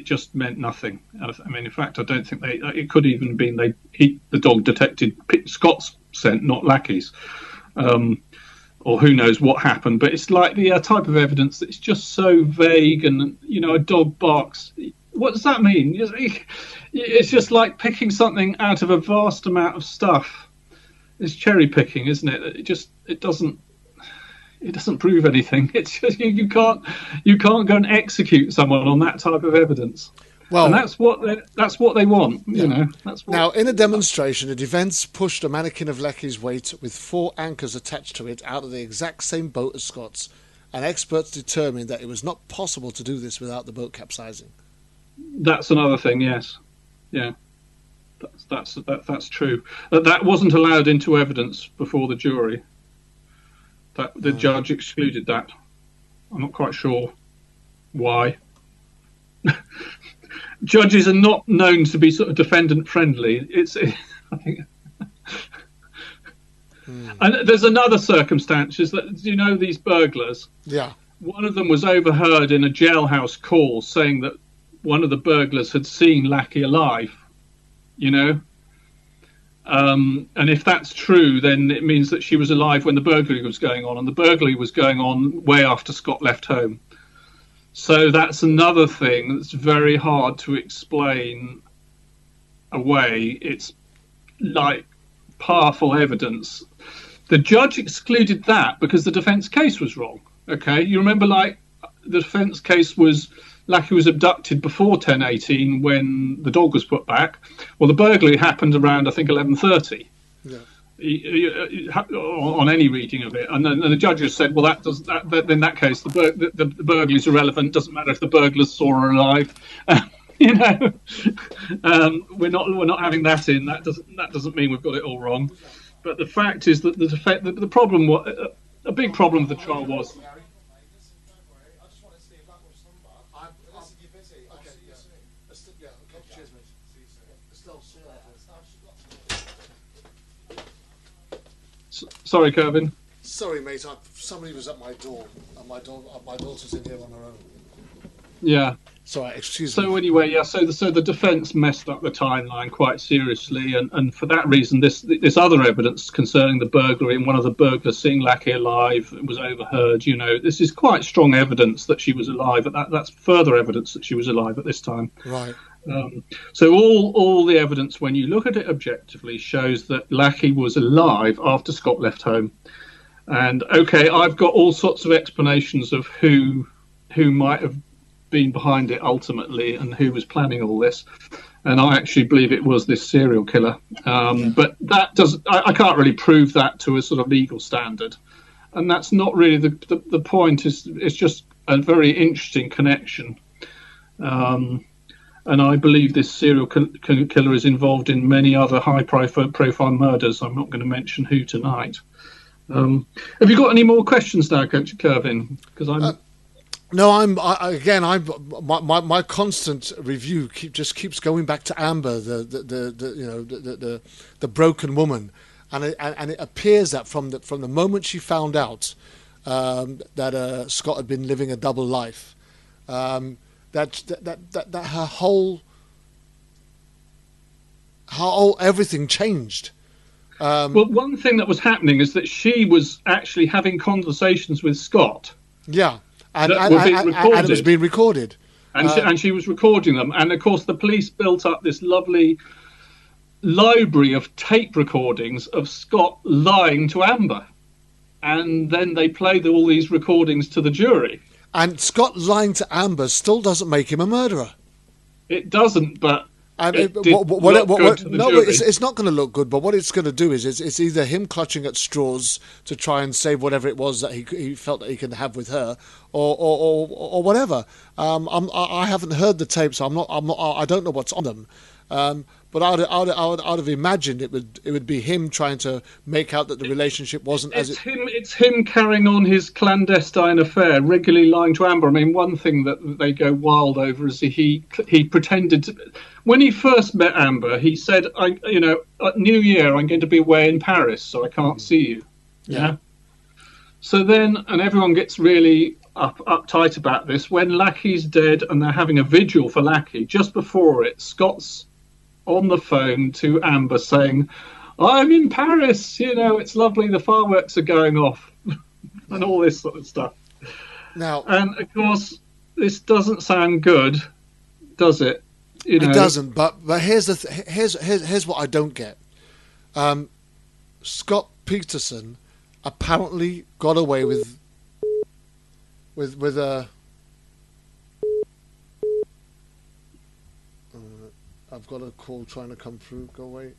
just meant nothing. I mean, in fact, I don't think it could even have been the dog detected Scott's scent, not Lackey's, or who knows what happened. But it's like the type of evidence that's just so vague, and a dog barks. What does that mean? It's just like picking something out of a vast amount of stuff. It's cherry picking, isn't it? It It doesn't prove anything. It's just, you can't go and execute someone on that type of evidence. Well, and that's what they want. Yeah. You know. That's what, now, in a demonstration, the defence pushed a mannequin of Lecky's weight with 4 anchors attached to it out of the exact same boat as Scott's, and experts determined that it was not possible to do this without the boat capsizing. That's another thing. Yes, yeah, that's true. That wasn't allowed into evidence before the jury. That the judge excluded that. I'm not quite sure why. Judges are not known to be sort of defendant friendly. I think. And there's another circumstance is that, you know, these burglars. Yeah. One of them was overheard in a jailhouse call saying that one of the burglars had seen Lackey alive. You know. And if that's true, then it means that she was alive when the burglary was going on, and the burglary was going on way after Scott left home. So that's another thing that's very hard to explain away. It's like powerful evidence. The judge excluded that because the defence case was wrong. Okay, you remember, like, the defence case was Lackey was abducted before 10:18 when the dog was put back. Well, the burglary happened around, I think, 11:30. Yeah. On any reading of it, and the judges said, "Well, in that case, the burglary is irrelevant. Doesn't matter if the burglars saw her alive." You know, we're not having that in. That doesn't mean we've got it all wrong. But the fact is that the problem, a big problem of the trial was. Sorry, Kervin. Sorry, mate. Somebody was at my door, and my daughter's in here on her own. Yeah. Sorry, excuse me. So anyway, yeah. So the defence messed up the timeline quite seriously, and for that reason, this other evidence concerning the burglary and one of the burglars seeing Lackey alive was overheard. You know, this is quite strong evidence that she was alive. But that's further evidence that she was alive at this time. Right. So all the evidence, when you look at it objectively, shows that Lackey was alive after Scott left home. And okay, I've got all sorts of explanations of who might have been behind it ultimately and who was planning all this. And I actually believe it was this serial killer. But that I can't really prove that to a sort of legal standard. And that's not really the point. It's just a very interesting connection. And I believe this serial killer is involved in many other high-profile murders. I'm not going to mention who tonight. Have you got any more questions now, Coach Kervin? Because my constant review keeps going back to Amber, the broken woman, and it appears that from the moment she found out that Scott had been living a double life. That her whole everything changed. Well, one thing that was happening is that she was actually having conversations with Scott. Yeah, and it was being recorded. And she was recording them. And of course, the police built up this lovely library of tape recordings of Scott lying to Amber, and then they played all these recordings to the jury. And Scott lying to Amber still doesn't make him a murderer. It doesn't, but it's not going to look good. But what it's going to do is it's either him clutching at straws to try and save whatever it was that he felt that he can have with her, or whatever. I haven't heard the tapes. So I don't know what's on them. But I'd have imagined it would be him trying to make out that the relationship wasn't It's him carrying on his clandestine affair, regularly lying to Amber. I mean, one thing that they go wild over is he pretended to. When he first met Amber, he said, at New Year I'm going to be away in Paris, so I can't see you. Yeah. So then, and everyone gets really uptight about this. When Lackey's dead and they're having a vigil for Lackey, just before it, Scott's on the phone to Amber saying, "I'm in Paris, it's lovely, the fireworks are going off," and all this sort of stuff. Now, and of course, this doesn't sound good, does it? It doesn't. But here's what I don't get. Scott Peterson apparently got away with with I've got a call trying to come through. Go away.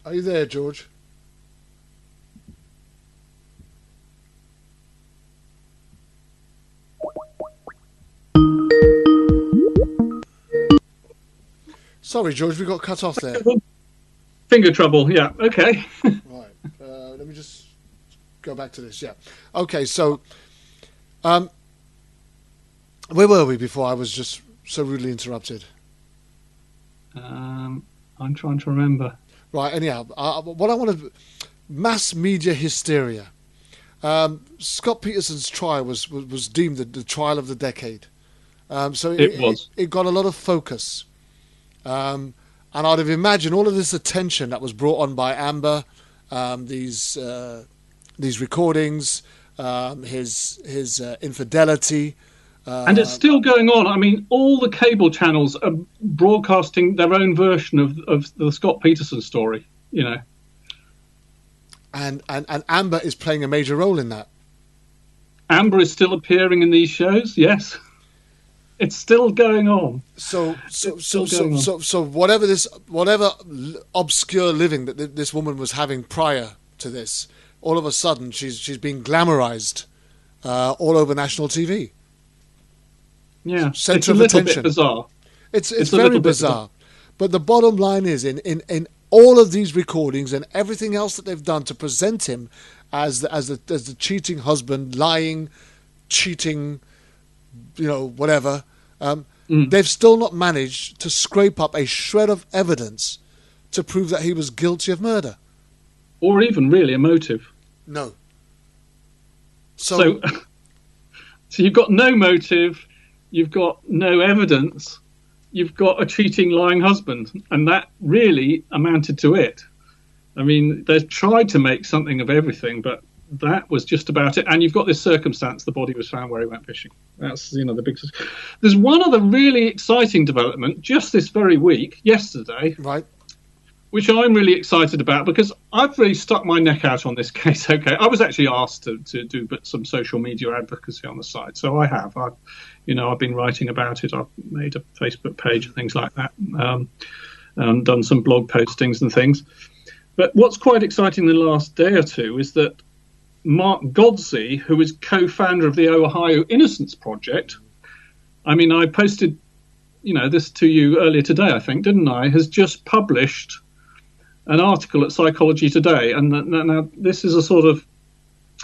Are you there, George? Sorry, George, we got cut off there. Finger trouble, yeah, okay. Right, let me just go back to this, yeah. Okay, so, where were we before I was just so rudely interrupted? I'm trying to remember. Right, anyhow, what I want to... Mass media hysteria. Scott Peterson's trial was deemed the trial of the decade. So it got a lot of focus. And I'd have imagined all of this attention that was brought on by Amber, these recordings, his infidelity. And it's still going on. I mean, all the cable channels are broadcasting their own version of the Scott Peterson story, you know. And Amber is playing a major role in that. Amber is still appearing in these shows, yes. It's still going on. So whatever obscure living that this woman was having prior to this, all of a sudden she's being glamorized all over national TV. Yeah, Center of attention. It's a little bit bizarre. It's very bizarre. But the bottom line is, in all of these recordings and everything else that they've done to present him as the cheating husband, lying, cheating, you know, whatever, they've still not managed to scrape up a shred of evidence to prove that he was guilty of murder. Or even really a motive. No. So you've got no motive, you've got no evidence, you've got a cheating, lying husband, and that really amounted to it. I mean, they've tried to make something of everything, but that was just about it. And you've got this circumstance: the body was found where he went fishing. That's, you know, the big. There's one other really exciting development just this very week, yesterday, right, which I'm really excited about because I've really stuck my neck out on this case. Okay, I was actually asked to do some social media advocacy on the side, so I have. I've been writing about it. I've made a Facebook page and things like that, and done some blog postings and things. But what's quite exciting in the last day or two is that Mark Godsey, who is co-founder of the Ohio Innocence Project, I mean, I posted, this to you earlier today, I think, didn't I? Has just published an article at Psychology Today, and now this is a sort of,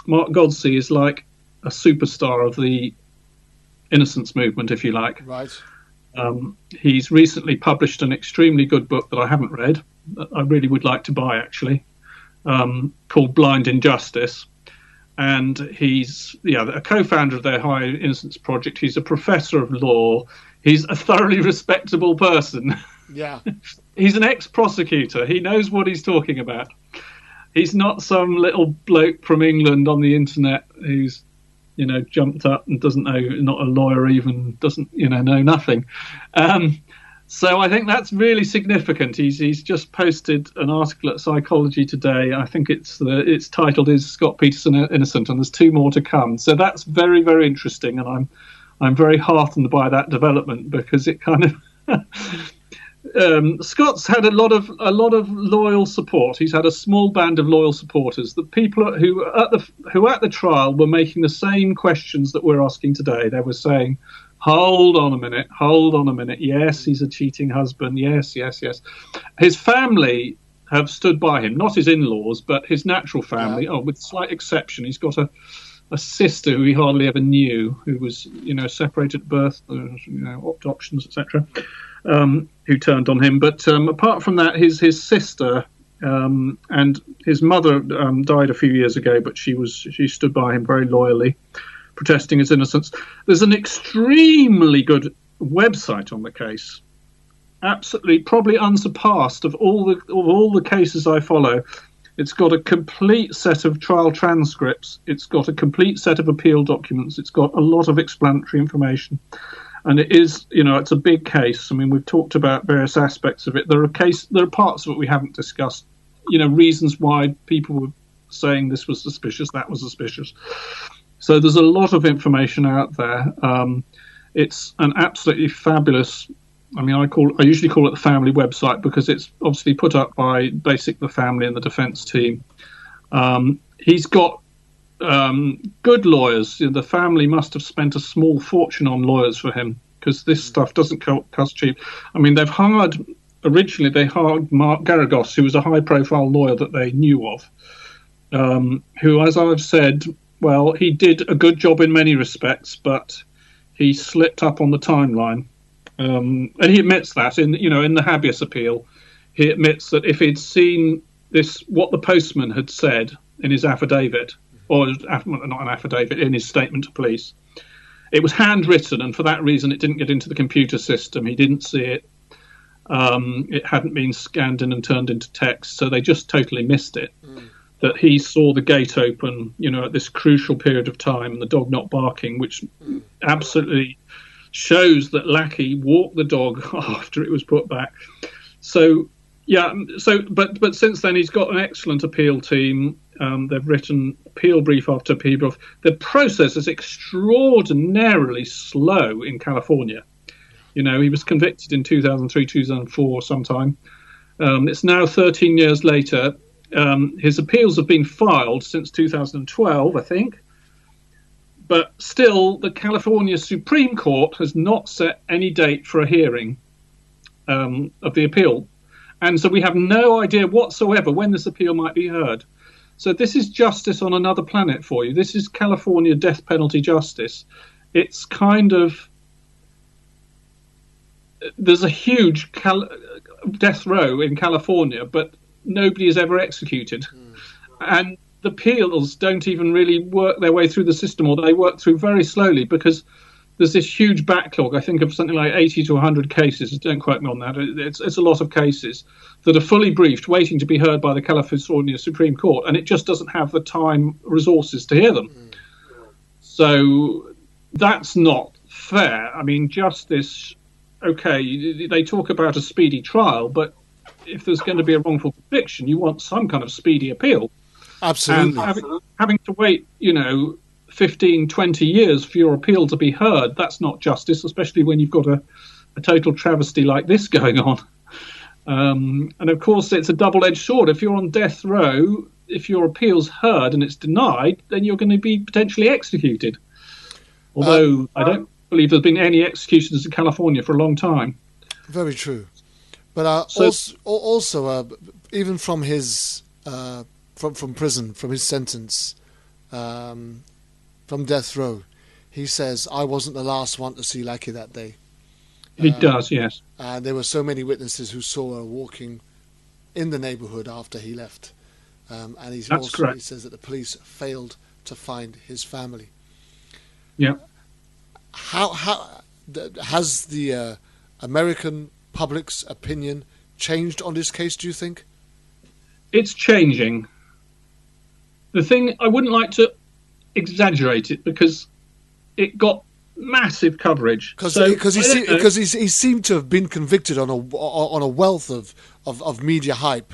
Mark Godsey is like a superstar of the innocence movement, if you like. Right. He's recently published an extremely good book that I haven't read, that I really would like to buy, actually, called Blind Injustice. And he's a co-founder of the Ohio Innocence Project. He's a professor of law. He's a thoroughly respectable person. Yeah. He's an ex-prosecutor. He knows what he's talking about. He's not some little bloke from England on the internet who's, jumped up and doesn't know, not a lawyer even, doesn't, know nothing. So I think that's really significant. He's just posted an article at Psychology Today. I think it's titled "Is Scott Peterson Innocent?" and there's 2 more to come. So that's very, very interesting, and I'm very heartened by that development because it kind of Scott's had a lot of loyal support. He's had a small band of loyal supporters. The people who at the trial were making the same questions that we're asking today. They were saying, Hold on a minute. Yes, he's a cheating husband. Yes. His family have stood by him, not his in-laws, but his natural family. Oh, with slight exception. He's got a sister who he hardly ever knew, who was, separated at birth, opt options, etc., who turned on him. But apart from that, his sister and his mother died a few years ago, but she stood by him very loyally, protesting his innocence. There's an extremely good website on the case, absolutely, probably unsurpassed of all the cases I follow. It's got a complete set of trial transcripts. It's got a complete set of appeal documents. It's got a lot of explanatory information. And it is, it's a big case. I mean, we've talked about various aspects of it. There are parts of it we haven't discussed. Reasons why people were saying this was suspicious, that was suspicious. So there's a lot of information out there. It's an absolutely fabulous. I mean, I usually call it the family website because it's obviously put up by the family and the defence team. He's got good lawyers. The family must have spent a small fortune on lawyers for him because this stuff doesn't cost cheap. I mean, originally they hired Mark Garagos, who was a high-profile lawyer that they knew of, who, as I've said, well, he did a good job in many respects, but he slipped up on the timeline. And he admits that in the habeas appeal. He admits that if he'd seen what the postman had said in his affidavit, or not an affidavit, in his statement to police, it was handwritten, and for that reason it didn't get into the computer system. He didn't see it. It hadn't been scanned in and turned into text, so they just totally missed it. That he saw the gate open, at this crucial period of time, and the dog not barking, which absolutely shows that Lackey walked the dog after it was put back. So, but since then he's got an excellent appeal team. They've written appeal brief after appeal brief. The process is extraordinarily slow in California. He was convicted in 2003, 2004 sometime. It's now 13 years later. His appeals have been filed since 2012, I think. But still, the California Supreme Court has not set any date for a hearing of the appeal. And so we have no idea whatsoever when this appeal might be heard. So this is justice on another planet for you. This is California death penalty justice. It's kind of... There's a huge death row in California, but nobody is ever executed. And the appeals don't even really work their way through the system, or they work through very slowly because there's this huge backlog. I think of something like 80 to 100 cases. Don't quote me on that. It's a lot of cases that are fully briefed, waiting to be heard by the California Supreme Court, and it just doesn't have the time, resources to hear them. So that's not fair. I mean, justice, okay, they talk about a speedy trial, but if there's going to be a wrongful conviction, you want some kind of speedy appeal. Absolutely. And having to wait, 15, 20 years for your appeal to be heard, that's not justice, especially when you've got a total travesty like this going on. And of course, it's a double-edged sword. If you're on death row, if your appeal's heard and it's denied, then you're going to be potentially executed. Although I don't believe there's been any executions in California for a long time. Very true. But also, even from his from prison, from his sentence, from death row, he says, "I wasn't the last one to see Lackey that day." He does, yes. And there were so many witnesses who saw her walking in the neighbourhood after he left. And he says that the police failed to find his family. Yeah. How has the American public's opinion changed on this case, do you think? It's changing. The thing, I wouldn't like to exaggerate it because it got massive coverage. Because he seemed to have been convicted on a wealth of media hype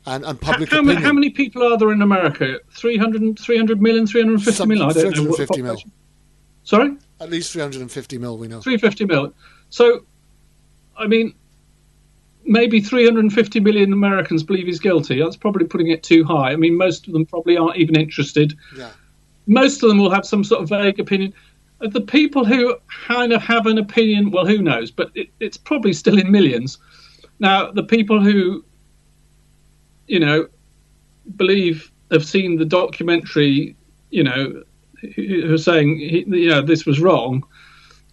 and public opinion. How many people are there in America? 300 million, 350 million? I don't know. 350 mil. Sorry? At least 350 mil, we know. 350 mil. So, I mean, maybe 350 million Americans believe he's guilty. That's probably putting it too high. I mean, most of them probably aren't even interested. Yeah. Most of them will have some sort of vague opinion. The people who kind of have an opinion, well, who knows? But it's probably still in millions. Now, the people who, have seen the documentary, who are saying, this was wrong.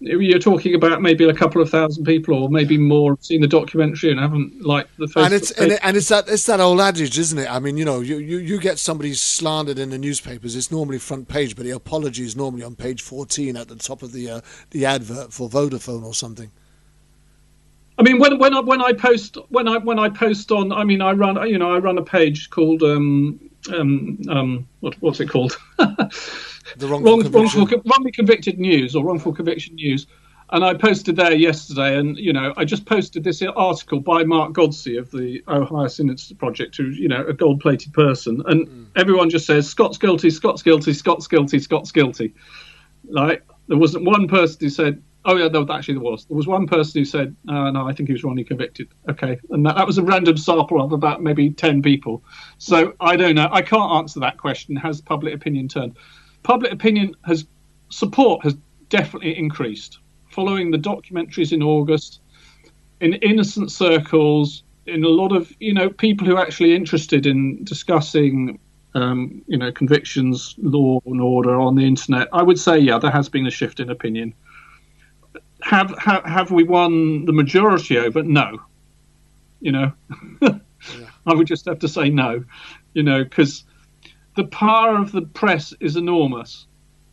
You're talking about maybe a couple of thousand people, or maybe more, have seen the documentary and haven't liked the first. And it's that old adage, isn't it? I mean, you get somebody slandered in the newspapers. It's normally front page, but the apology is normally on page 14 at the top of the advert for Vodafone or something. I mean, when I post on, I mean, I run a page called what's it called? The wrongfully convicted news or wrongful conviction news. And I posted there yesterday, and, I just posted this article by Mark Godsey of the Ohio Synods Project, who's, a gold-plated person. And everyone just says, Scott's guilty, Scott's guilty, Scott's guilty, Scott's guilty. Like, there wasn't one person who said, oh, yeah, no, actually there was. There was one person who said, no, I think he was wrongly convicted. Okay. And that was a random sample of about maybe 10 people. So I don't know. I can't answer that question. Has public opinion turned? Public opinion support has definitely increased. Following the documentaries in August, in innocent circles, in a lot of, people who are actually interested in discussing, convictions, law and order on the internet, I would say, yeah, there has been a shift in opinion. Have we won the majority over? No. I would just have to say no, because the power of the press is enormous.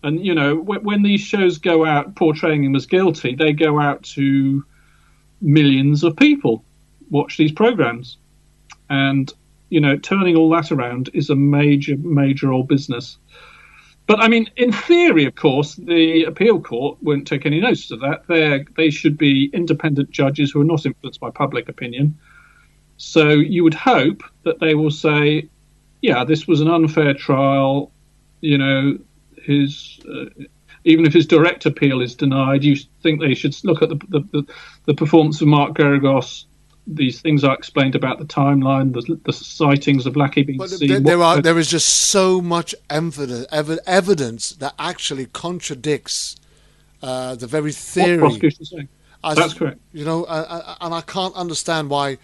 And, when these shows go out portraying him as guilty, they go out to millions of people watch these programs. And, turning all that around is a major old business. But, I mean, in theory, of course, the appeal court won't take any notice of that. They should be independent judges who are not influenced by public opinion. So you would hope that they will say, yeah, this was an unfair trial, even if his direct appeal is denied, you think they should look at the performance of Mark Geragos. These things are explained about the timeline, the sightings of Lackey being seen. There is just so much evidence that actually contradicts the very theory. What the prosecution is saying. That's correct. And I can't understand why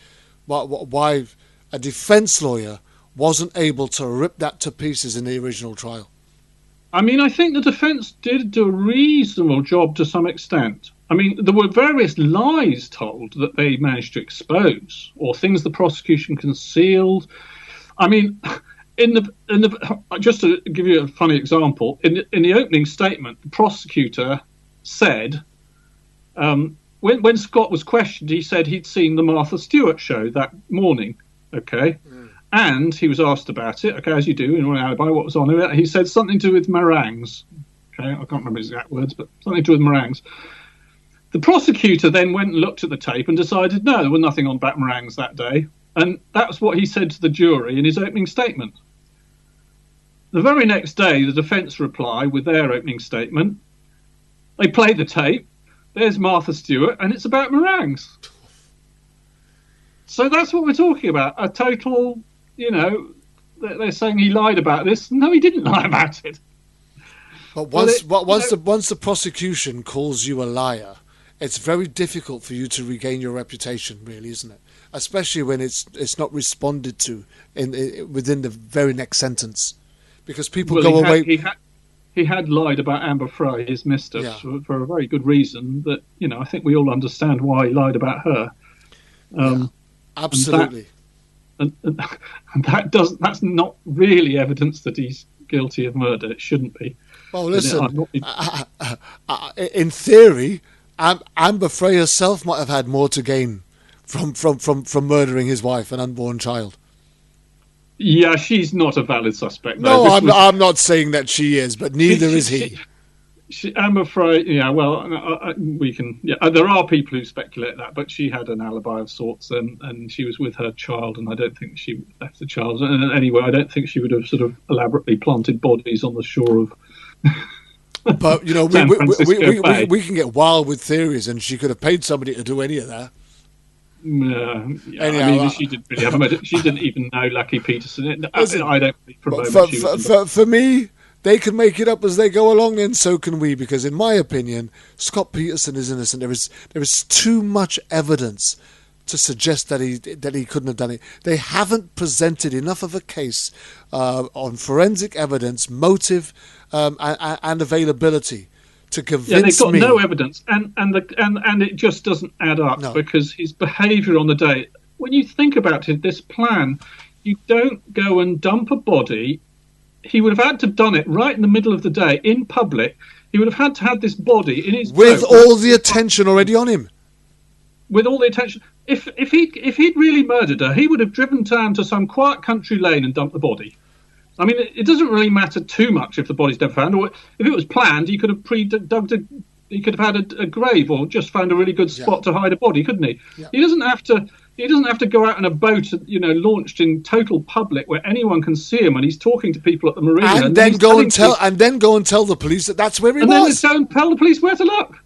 a defence lawyer wasn't able to rip that to pieces in the original trial. I mean, I think the defence did do a reasonable job to some extent. I mean, there were various lies told that they managed to expose, or things the prosecution concealed. I mean, just to give you a funny example, in the opening statement, the prosecutor said, when Scott was questioned, he said he'd seen the Martha Stewart show that morning. Okay. And he was asked about it, okay, as you do in an alibi, what was on it. He said something to do with meringues. Okay, I can't remember his exact words, but something to do with meringues. The prosecutor then went and looked at the tape and decided, no, there was nothing on about meringues that day. And that's what he said to the jury in his opening statement. The very next day, the defence reply with their opening statement. They played the tape. There's Martha Stewart, and it's about meringues. So that's what we're talking about. A total... they're saying he lied about this. No, he didn't lie about it. But once the prosecution calls you a liar, it's very difficult for you to regain your reputation, really, isn't it? Especially when it's not responded to within the very next sentence, because people go away. He had lied about Amber Frey, his mistress, for a very good reason. That I think we all understand why he lied about her. Absolutely. And that's not really evidence that he's guilty of murder. It shouldn't be. Well, listen, in theory, Amber Frey herself might have had more to gain from murdering his wife, an unborn child. Yeah, she's not a valid suspect. No, I'm not saying that she is, but neither is he. Amber Frey, yeah, well, we can. Yeah, there are people who speculate that, but she had an alibi of sorts, and she was with her child, and I don't think she left the child. And anyway, I don't think she would have sort of elaborately planted bodies on the shore of. But we can get wild with theories, and she could have paid somebody to do any of that. Yeah, anyhow, I mean, she didn't really have she didn't even know Lucky Peterson. I don't think for me. They can make it up as they go along, and so can we. Because, in my opinion, Scott Peterson is innocent. There is too much evidence to suggest that he couldn't have done it. They haven't presented enough of a case on forensic evidence, motive, and availability to convince me. They've got no evidence, and it just doesn't add up because his behaviour on the day. When you think about it, this plan, you don't go and dump a body. He would have had to have done it right in the middle of the day in public. He would have had to have this body in his with boat, all the attention already on him. With all the attention, if he'd really murdered her, he would have driven down to some quiet country lane and dumped the body. I mean, it doesn't really matter too much if the body's never found, or if it was planned, he could have dug a He could have had a grave or just found a really good spot to hide a body, couldn't he? Yeah. He doesn't have to. He doesn't have to go out on a boat, launched in total public where anyone can see him, and he's talking to people at the marina. And then go and tell the police that that's where he was. And then tell the police where to look.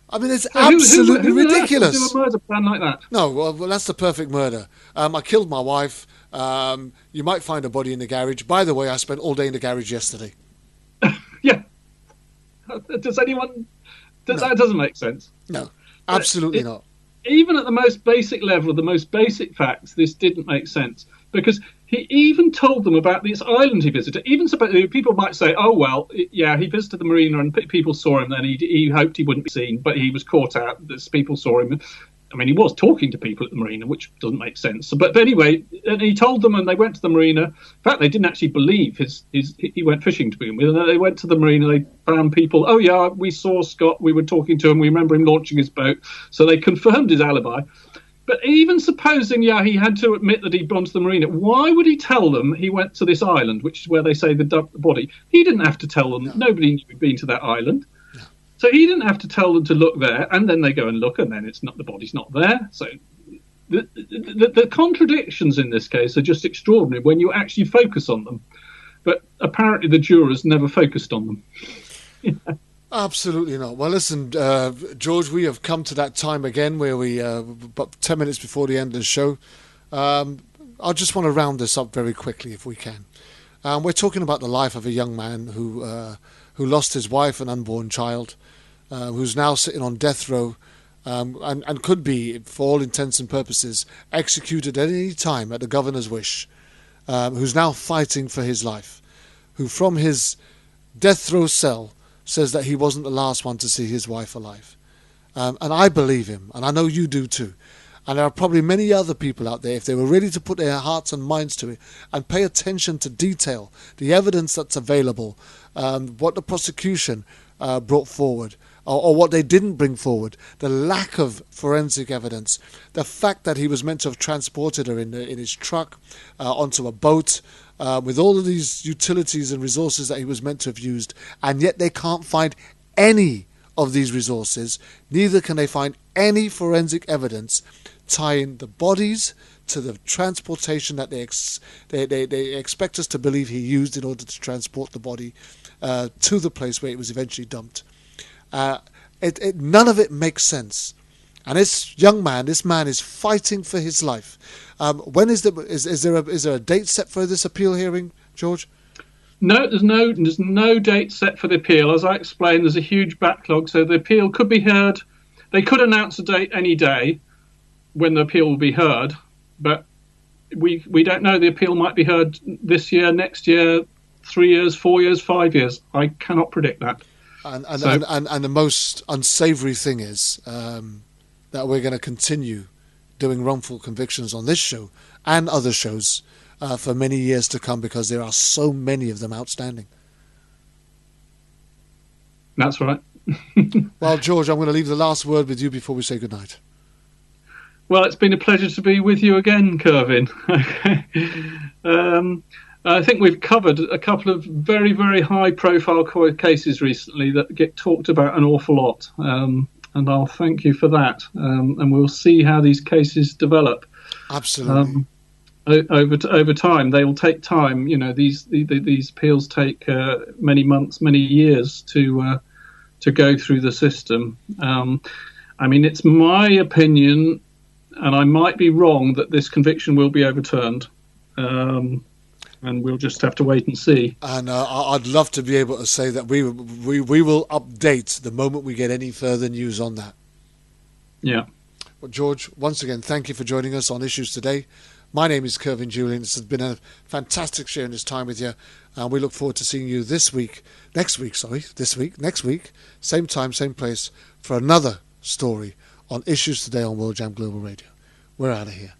I mean, it's absolutely ridiculous. Who do a murder plan like that? No, well, that's the perfect murder. I killed my wife. You might find a body in the garage. By the way, I spent all day in the garage yesterday. Yeah. Does anyone? No. That doesn't make sense. No, absolutely not. Even at the most basic level of the most basic facts, this didn't make sense, because he even told them about this island he visited. Even people might say, oh, well, yeah, he visited the marina and people saw him, then he hoped he wouldn't be seen, but he was caught out. People saw him. I mean, he was talking to people at the marina, which doesn't make sense. But anyway, and he told them, and they went to the marina. In fact, they didn't actually believe he went fishing to begin with. And then they went to the marina, they found people. Oh, yeah, we saw Scott. We were talking to him. We remember him launching his boat. So they confirmed his alibi. But even supposing, he had to admit that he'd gone to the marina, why would he tell them he went to this island, which is where they say they dumped the body? He didn't have to tell them. No. Nobody knew he'd been to that island. So he didn't have to tell them to look there, and then they go and look, and then the body's not there. So the contradictions in this case are just extraordinary when you actually focus on them. But apparently the jurors never focused on them. Absolutely not. Well, listen, George, we have come to that time again where we, about 10 minutes before the end of the show, I just want to round this up very quickly if we can. We're talking about the life of a young man who lost his wife and unborn child, who's now sitting on death row, and could be, for all intents and purposes, executed at any time at the governor's wish, who's now fighting for his life, who from his death row cell says that he wasn't the last one to see his wife alive. And I believe him, and I know you do too. And there are probably many other people out there, if they were ready to put their hearts and minds to it and pay attention to detail, the evidence that's available, what the prosecution brought forward, or what they didn't bring forward, the lack of forensic evidence, the fact that he was meant to have transported her in his truck onto a boat, with all of these utilities and resources that he was meant to have used, and yet they can't find any of these resources, neither can they find any forensic evidence tying the bodies to the transportation that they expect us to believe he used in order to transport the body to the place where it was eventually dumped. None of it makes sense. And this man is fighting for his life. When is there a date set for this appeal hearing, George? No, there's no date set for the appeal. As I explained, there's a huge backlog, so the appeal could be heard. They could announce a date any day when the appeal will be heard, but we don't know. The appeal might be heard this year, next year, 3 years, 4 years, 5 years. I cannot predict that. And the most unsavoury thing is that we're going to continue doing wrongful convictions on this show and other shows for many years to come, because there are so many of them outstanding. That's right. Well, George, I'm going to leave the last word with you before we say goodnight. Well, it's been a pleasure to be with you again, Kervin. I think we've covered a couple of very, very high-profile cases recently that get talked about an awful lot, and I'll thank you for that. And we'll see how these cases develop. Absolutely. Over time, they will take time. These appeals take many months, many years to go through the system. I mean, it's my opinion, and I might be wrong, that this conviction will be overturned. And we'll just have to wait and see. And I'd love to be able to say that we will update the moment we get any further news on that. Yeah. Well, George, once again, thank you for joining us on Issues Today. My name is Kervin Julien. It's been a fantastic sharing this time with you. And we look forward to seeing you next week, same time, same place, for another story on Issues Today on World Jam Global Radio. We're out of here.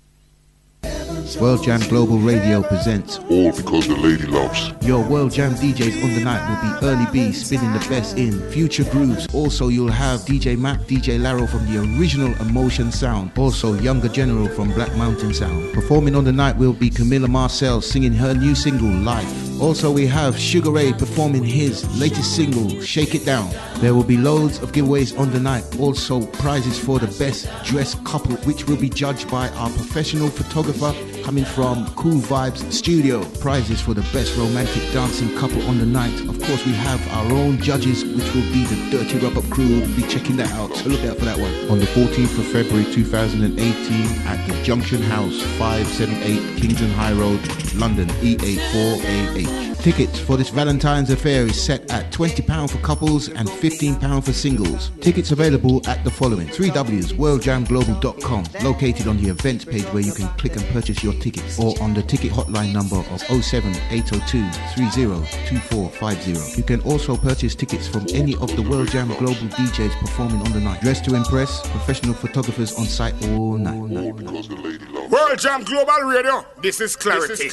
World Jam Global Radio presents All because the lady loves. your World Jam DJs on the night will be Early B spinning the best in future grooves. Also, you'll have DJ Mac, DJ Laro from the original Emotion Sound. Also, Younger General from Black Mountain Sound. Performing on the night will be Camilla Marcel singing her new single Life. Also, we have Sugar Ray performing his latest single, Shake It Down. There will be loads of giveaways on the night. Also, prizes for the best dressed couple, which will be judged by our professional photographer coming from Cool Vibes Studio. Prizes for the best romantic dancing couple on the night. Of course, we have our own judges, which will be the Dirty Rub-Up crew. We'll be checking that out, so look out for that one. On the 14th of February 2018 at the Junction House, 578 Kingston High Road, London, EA4AH. Tickets for this Valentine's affair is set at £20 for couples and £15 for singles. Tickets available at the following: 3Ws, worldjamglobal.com, located on the events page where you can click and purchase your tickets, or on the ticket hotline number of 07802 302450. You can also purchase tickets from any of the World Jam Global DJs performing on the night. Dressed to impress, professional photographers on site all night. World Jam Global Radio, this is Clarity.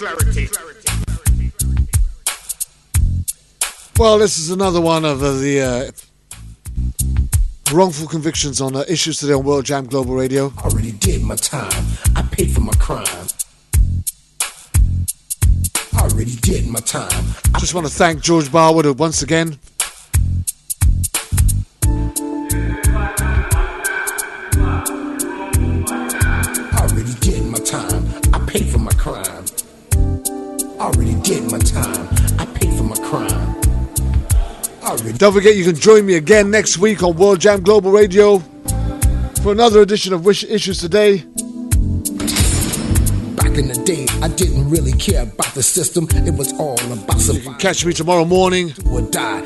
Well, this is another one of the wrongful convictions on issues today on World Jam Global Radio. I already did my time. I paid for my crime. I already did my time. Just want to thank George Barwood once again. I already did my time. I paid for my crime. I already did my time. I paid for my crime. Don't forget, you can join me again next week on World Jam Global Radio for another edition of Issues Today. Back in the day, I didn't really care about the system. It was all about survival. You can catch me tomorrow morning or die.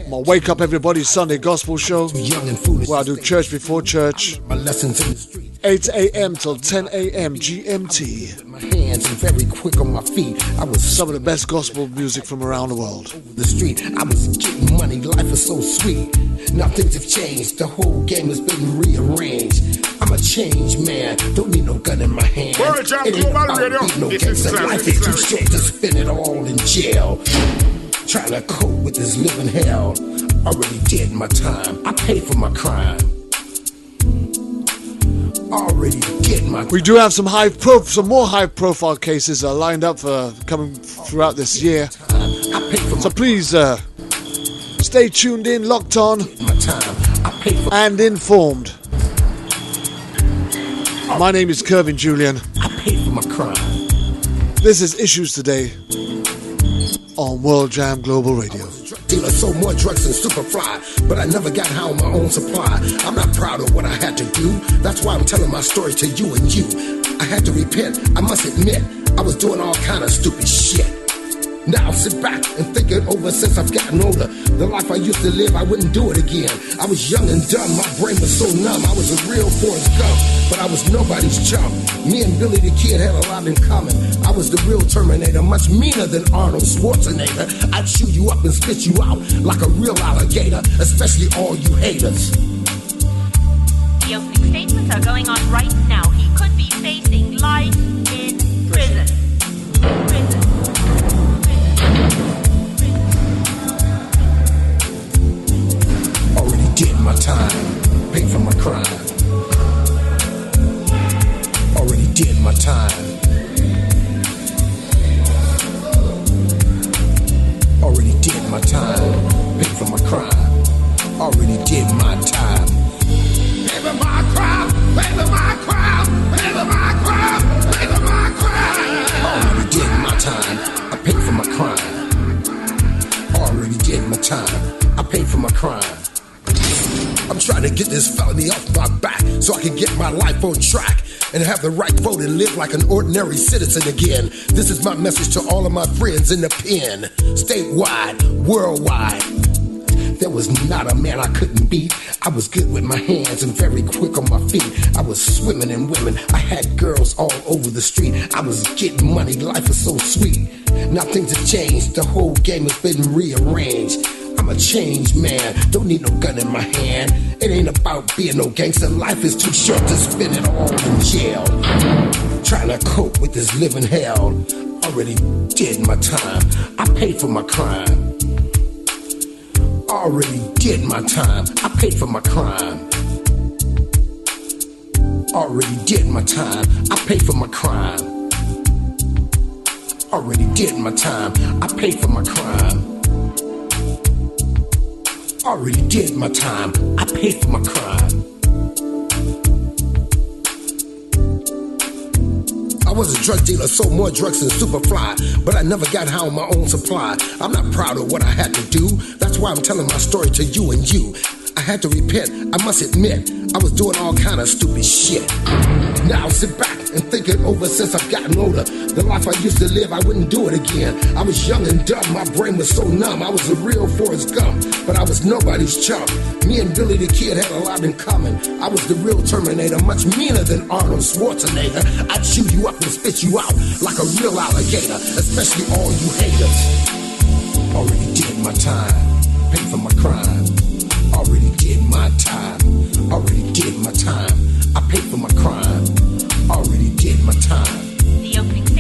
My Wake Up Everybody Sunday Gospel Show, young and foolish, where I do church before church, my lessons in the street. 8 a.m. till 10 a.m. GMT. My hands and very quick on my feet. I was some of the best gospel music from around the world. The street, I was getting money. Life is so sweet. Now things have changed. The whole game has been rearranged. I'm a changed man. Don't need no gun in my hand. World Jam Global Radio. No gangster. Life is too short to spend it all in jail. Trying to cope with this living hell. Already did my time. I paid for my crime. Already did my. We do have some more high-profile cases lined up for coming throughout this year. So please stay tuned in, locked on, and informed. My name is Kervin, Julien. I paid for my crime. This is Issues Today on World Jam Global Radio. Dealer sold more drugs than Superfly, but I never got high on my own supply. I'm not proud of what I had to do. That's why I'm telling my story to you and you. I had to repent. I must admit, I was doing all kind of stupid shit. Now I'll sit back and think it over since I've gotten older. The life I used to live, I wouldn't do it again. I was young and dumb, my brain was so numb. I was a real Forrest Gump, but I was nobody's chump. Me and Billy the Kid had a lot in common. I was the real Terminator, much meaner than Arnold Schwarzenegger. I'd chew you up and spit you out like a real alligator, especially all you haters. The opening statements are going on right now. He could be facing life in prison. Already did my time, paid for my crime. Already did my time. Already did my time, paid for my crime. Already did my time. Pay for my crime, pay for my crime, pay for my crime, pay for my crime. Already did my time, I paid for my crime. Already did my time, I paid for my crime. I'm trying to get this felony off my back so I can get my life on track and have the right vote and live like an ordinary citizen again. This is my message to all of my friends in the pen, statewide, worldwide. There was not a man I couldn't beat. I was good with my hands and very quick on my feet. I was swimming in women. I had girls all over the street. I was getting money. Life is so sweet. Now things have changed. The whole game has been rearranged. I'm a changed man. Don't need no gun in my hand. It ain't about being no gangster. Life is too short to spend it all in jail. Trying to cope with this living hell. Already did my time. I paid for my crime. Already did my time. I paid for my crime. Already did my time. I paid for my crime. Already did my time, I paid for my crime. Already did my time, I paid for my crime. I was a drug dealer, sold more drugs than Superfly, but I never got high on my own supply. I'm not proud of what I had to do, that's why I'm telling my story to you and you. I had to repent, I must admit, I was doing all kind of stupid shit. Now sit back and think it over since I've gotten older. The life I used to live, I wouldn't do it again. I was young and dumb, my brain was so numb. I was a real Forrest Gump, but I was nobody's chump. Me and Billy the Kid had a lot in common. I was the real Terminator, much meaner than Arnold Schwarzenegger. I'd chew you up and spit you out like a real alligator, especially all you haters. Already did my time, paid for my crime. Already did my time, already did my time, I paid for my crime.